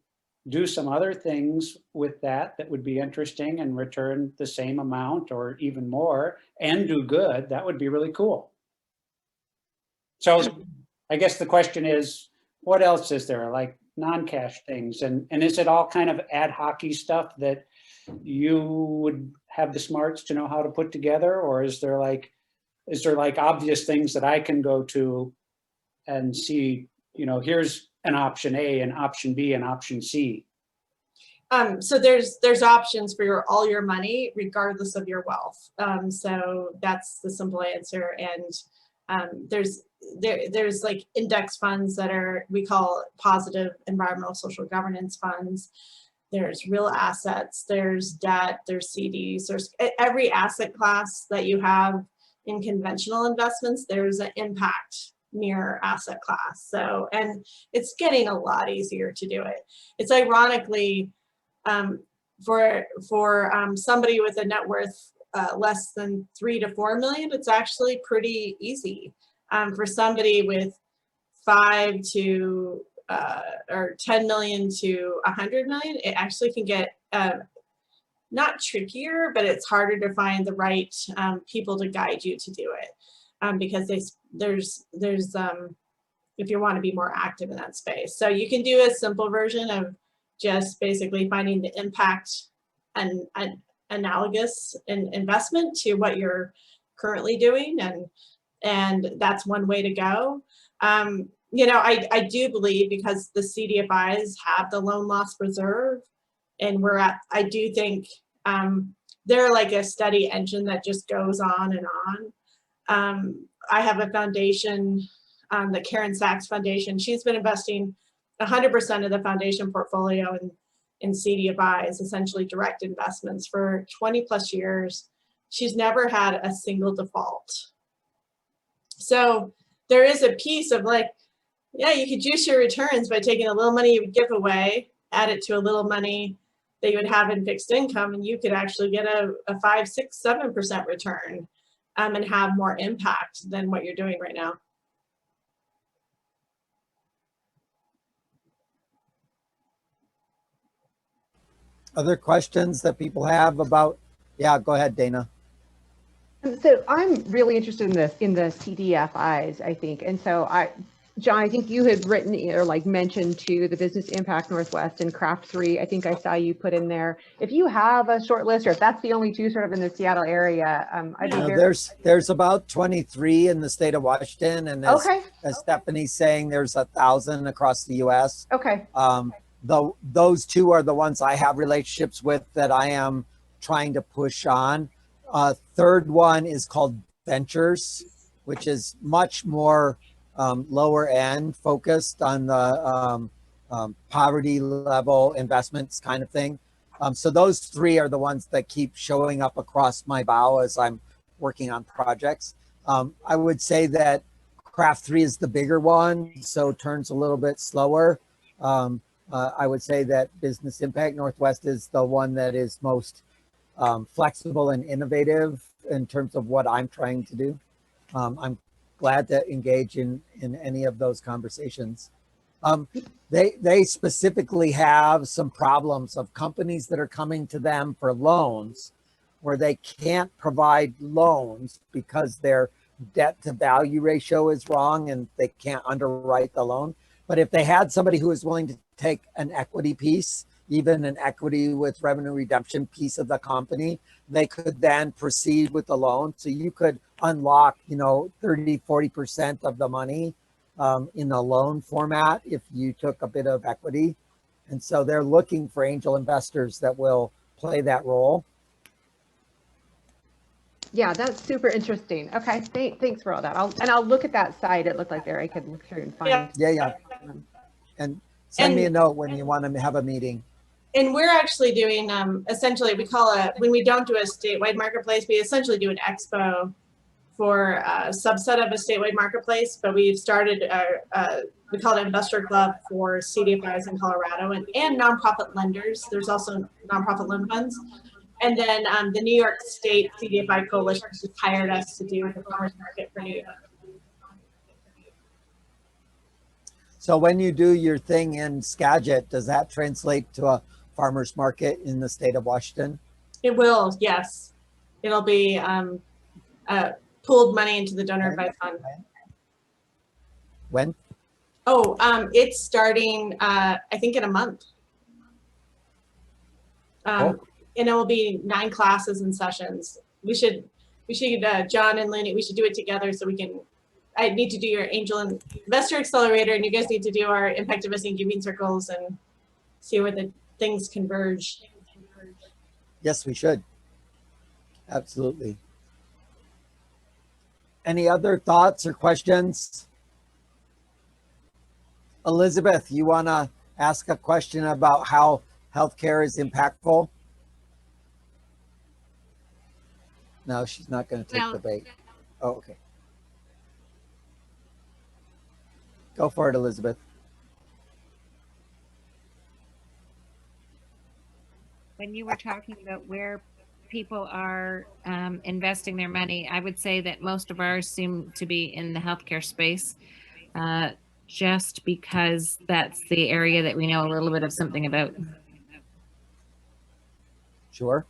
do some other things with that would be interesting and return the same amount or even more and do good, that would be really cool. So I guess the question is, what else is there, like non-cash things? And is it all kind of ad hoc-y stuff that you would have the smarts to know how to put together? Or is there like obvious things that I can go to and see, here's an option A, an option B, and option C? So there's options for all your money, regardless of your wealth. So that's the simple answer. And there's like index funds that we call positive environmental social governance funds. There's real assets, there's debt, there's CDs, there's every asset class that you have in conventional investments, there's an impact mirror asset class. So, and it's getting a lot easier to do it. It's ironically, for somebody with a net worth less than 3 to 4 million, it's actually pretty easy. For somebody with 5 to or 10 million to 100 million, it actually can get not trickier, but it's harder to find the right people to guide you to do it, because there's if you want to be more active in that space. So you can do a simple version of just basically finding the impact and analogous investment to what you're currently doing, and that's one way to go. You know, I do believe, because the CDFIs have the loan loss reserve, and I do think they're like a steady engine that just goes on and on. I have a foundation, the Karen Sachs Foundation. She's been investing 100% of the foundation portfolio in CDFIs, essentially direct investments, for 20 plus years. She's never had a single default. So there is a piece of like, yeah, you could juice your returns by taking a little money you would give away, add it to a little money that you would have in fixed income, and you could actually get a 5, 6, 7% return and have more impact than what you're doing right now. Other questions that people have about? Yeah, go ahead, Dana. So I'm really interested in the CDFIs, I think. And so John, I think you had written or like mentioned to the Business Impact Northwest and Craft 3. I think I saw you put in there. If you have a short list, or if that's the only two sort of in the Seattle area, I'd be very... There's about 23 in the state of Washington, and as Stephanie's saying, there's 1,000 across the U.S. Okay. Those two are the ones I have relationships with that I am trying to push on. Third one is called Ventures, which is much more lower end, focused on the poverty level investments kind of thing. So those three are the ones that keep showing up across my bow as I'm working on projects. I would say that Craft 3 is the bigger one, so turns a little bit slower. I would say that Business Impact Northwest is the one that is most flexible and innovative in terms of what I'm trying to do. I'm glad to engage in any of those conversations. They specifically have some problems of companies that are coming to them for loans where they can't provide loans because their debt to value ratio is wrong and they can't underwrite the loan. But if they had somebody who is willing to take an equity piece, even an equity with revenue redemption piece of the company, they could then proceed with the loan. So you could unlock, 30, 40% of the money in a loan format if you took a bit of equity. And so they're looking for angel investors that will play that role. Yeah, that's super interesting. Okay, thanks for all that. I'll look at that site. It looked like there I could look through and find. Yeah. And send me a note when you want to have a meeting. And we're actually doing, essentially, we call it, when we don't do a statewide marketplace, we essentially do an expo for a subset of a statewide marketplace, but we've started, we call it Investor Club for CDFIs in Colorado and nonprofit lenders. There's also nonprofit loan funds. And then the New York State CDFI Coalition just hired us to do the farmers market for New York. So when you do your thing in Skagit, does that translate to a farmers market in the state of Washington? It will, yes. It'll be pooled money into the donor advised fund. When? Oh, it's starting, I think, in a month. Cool. And it will be 9 classes and sessions. We should John and Lenny, we should do it together so we can I need to do your angel and investor accelerator, and you guys need to do our impact investing giving circles and see where the things converge. Yes, we should. Absolutely. Any other thoughts or questions? Elizabeth, you want to ask a question about how healthcare is impactful? No, she's not going to take the bait. Oh, okay. Go for it, Elizabeth. When you were talking about where people are investing their money, I would say that most of ours seem to be in the healthcare space, just because that's the area that we know a little bit of something about. Sure.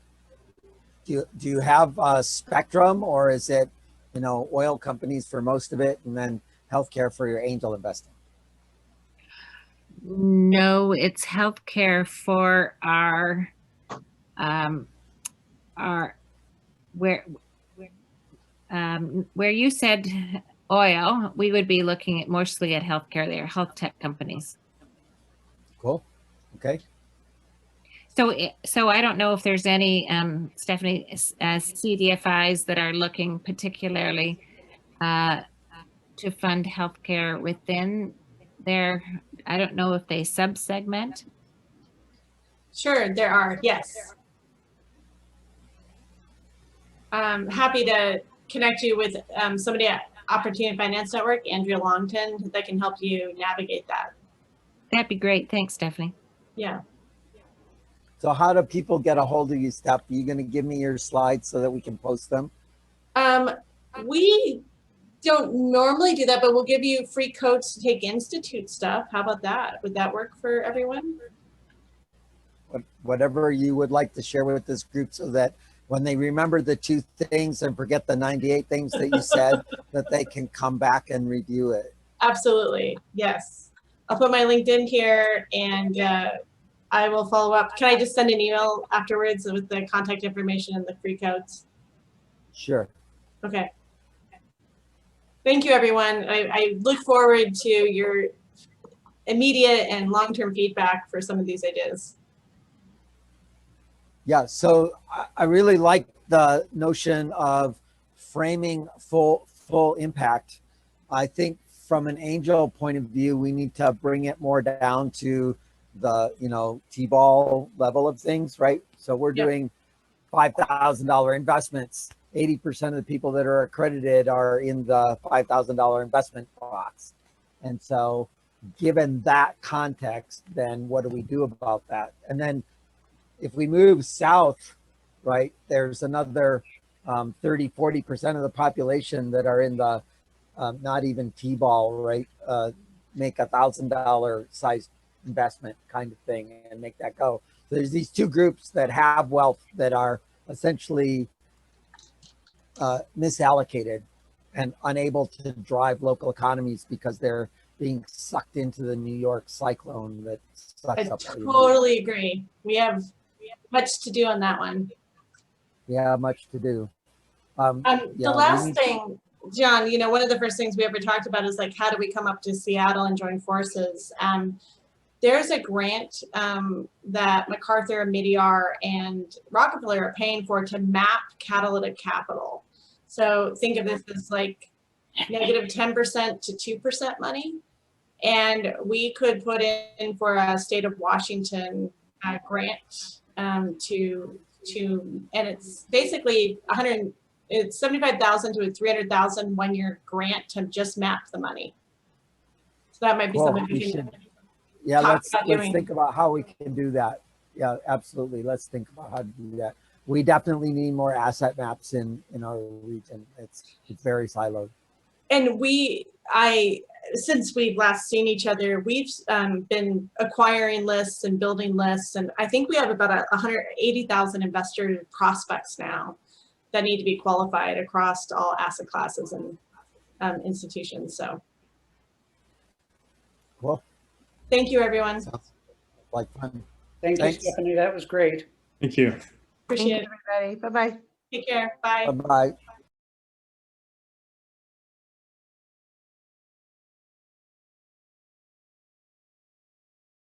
Do you have a spectrum, or is it, you know, oil companies for most of it and then healthcare for your angel investing? No, it's healthcare for our where you said oil, we would be looking at mostly at healthcare there, health tech companies. Cool. Okay. So I don't know if there's any, Stephanie, CDFIs that are looking particularly to fund healthcare within their, I don't know if they sub-segment. Sure, there are, yes. Happy to connect you with somebody at Opportunity Finance Network, Andrea Longton, that can help you navigate that. That'd be great. Thanks, Stephanie. Yeah. So how do people get a hold of you, Steph? Are you going to give me your slides so that we can post them? We don't normally do that, but we'll give you free codes to take Institute stuff. How about that? Would that work for everyone? Whatever you would like to share with this group, so that when they remember the 2 things and forget the 98 things that you said, that they can come back and review it. Absolutely. Yes. I'll put my LinkedIn here, and I will follow up. Can I just send an email afterwards with the contact information and the free codes? Sure. Okay. Thank you, everyone. I look forward to your immediate and long-term feedback for some of these ideas. Yeah, so I really like the notion of framing full impact. I think from an angel point of view, we need to bring it more down to the, you know, T-ball level of things, right? So we're doing $5,000 investments. 80% of the people that are accredited are in the $5,000 investment box. And so given that context, then what do we do about that? And then if we move south, right, there's another 30-40% of the population that are in the not even T-ball, right, make $1,000 size investment kind of thing and make that go. So there's these 2 groups that have wealth that are essentially misallocated and unable to drive local economies because they're being sucked into the New York cyclone that sucks I up. totally agree. We have much to do on that one. Yeah, much to do. The last thing, John, you know, one of the first things we ever talked about is like, how do we come up to Seattle and join forces? There's a grant that MacArthur, Meteor, and Rockefeller are paying for to map catalytic capital. So think of this as like negative 10% to 2% money. And we could put in for a state of Washington grant and it's basically it's 75,000 to a 300,000 1-year grant to just map the money. So that might be something we can. Yeah, let's think about how we can do that. Yeah, absolutely. Let's think about how to do that. We definitely need more asset maps in our region. It's very siloed. And since we've last seen each other, we've been acquiring lists and building lists, and I think we have about 180,000 investor prospects now that need to be qualified across all asset classes and institutions. So, cool. Thank you, everyone. Sounds like fun. Thanks, Stephanie. That was great. Thank you. Appreciate it. Everybody. Bye-bye. Take care. Bye. Bye-bye.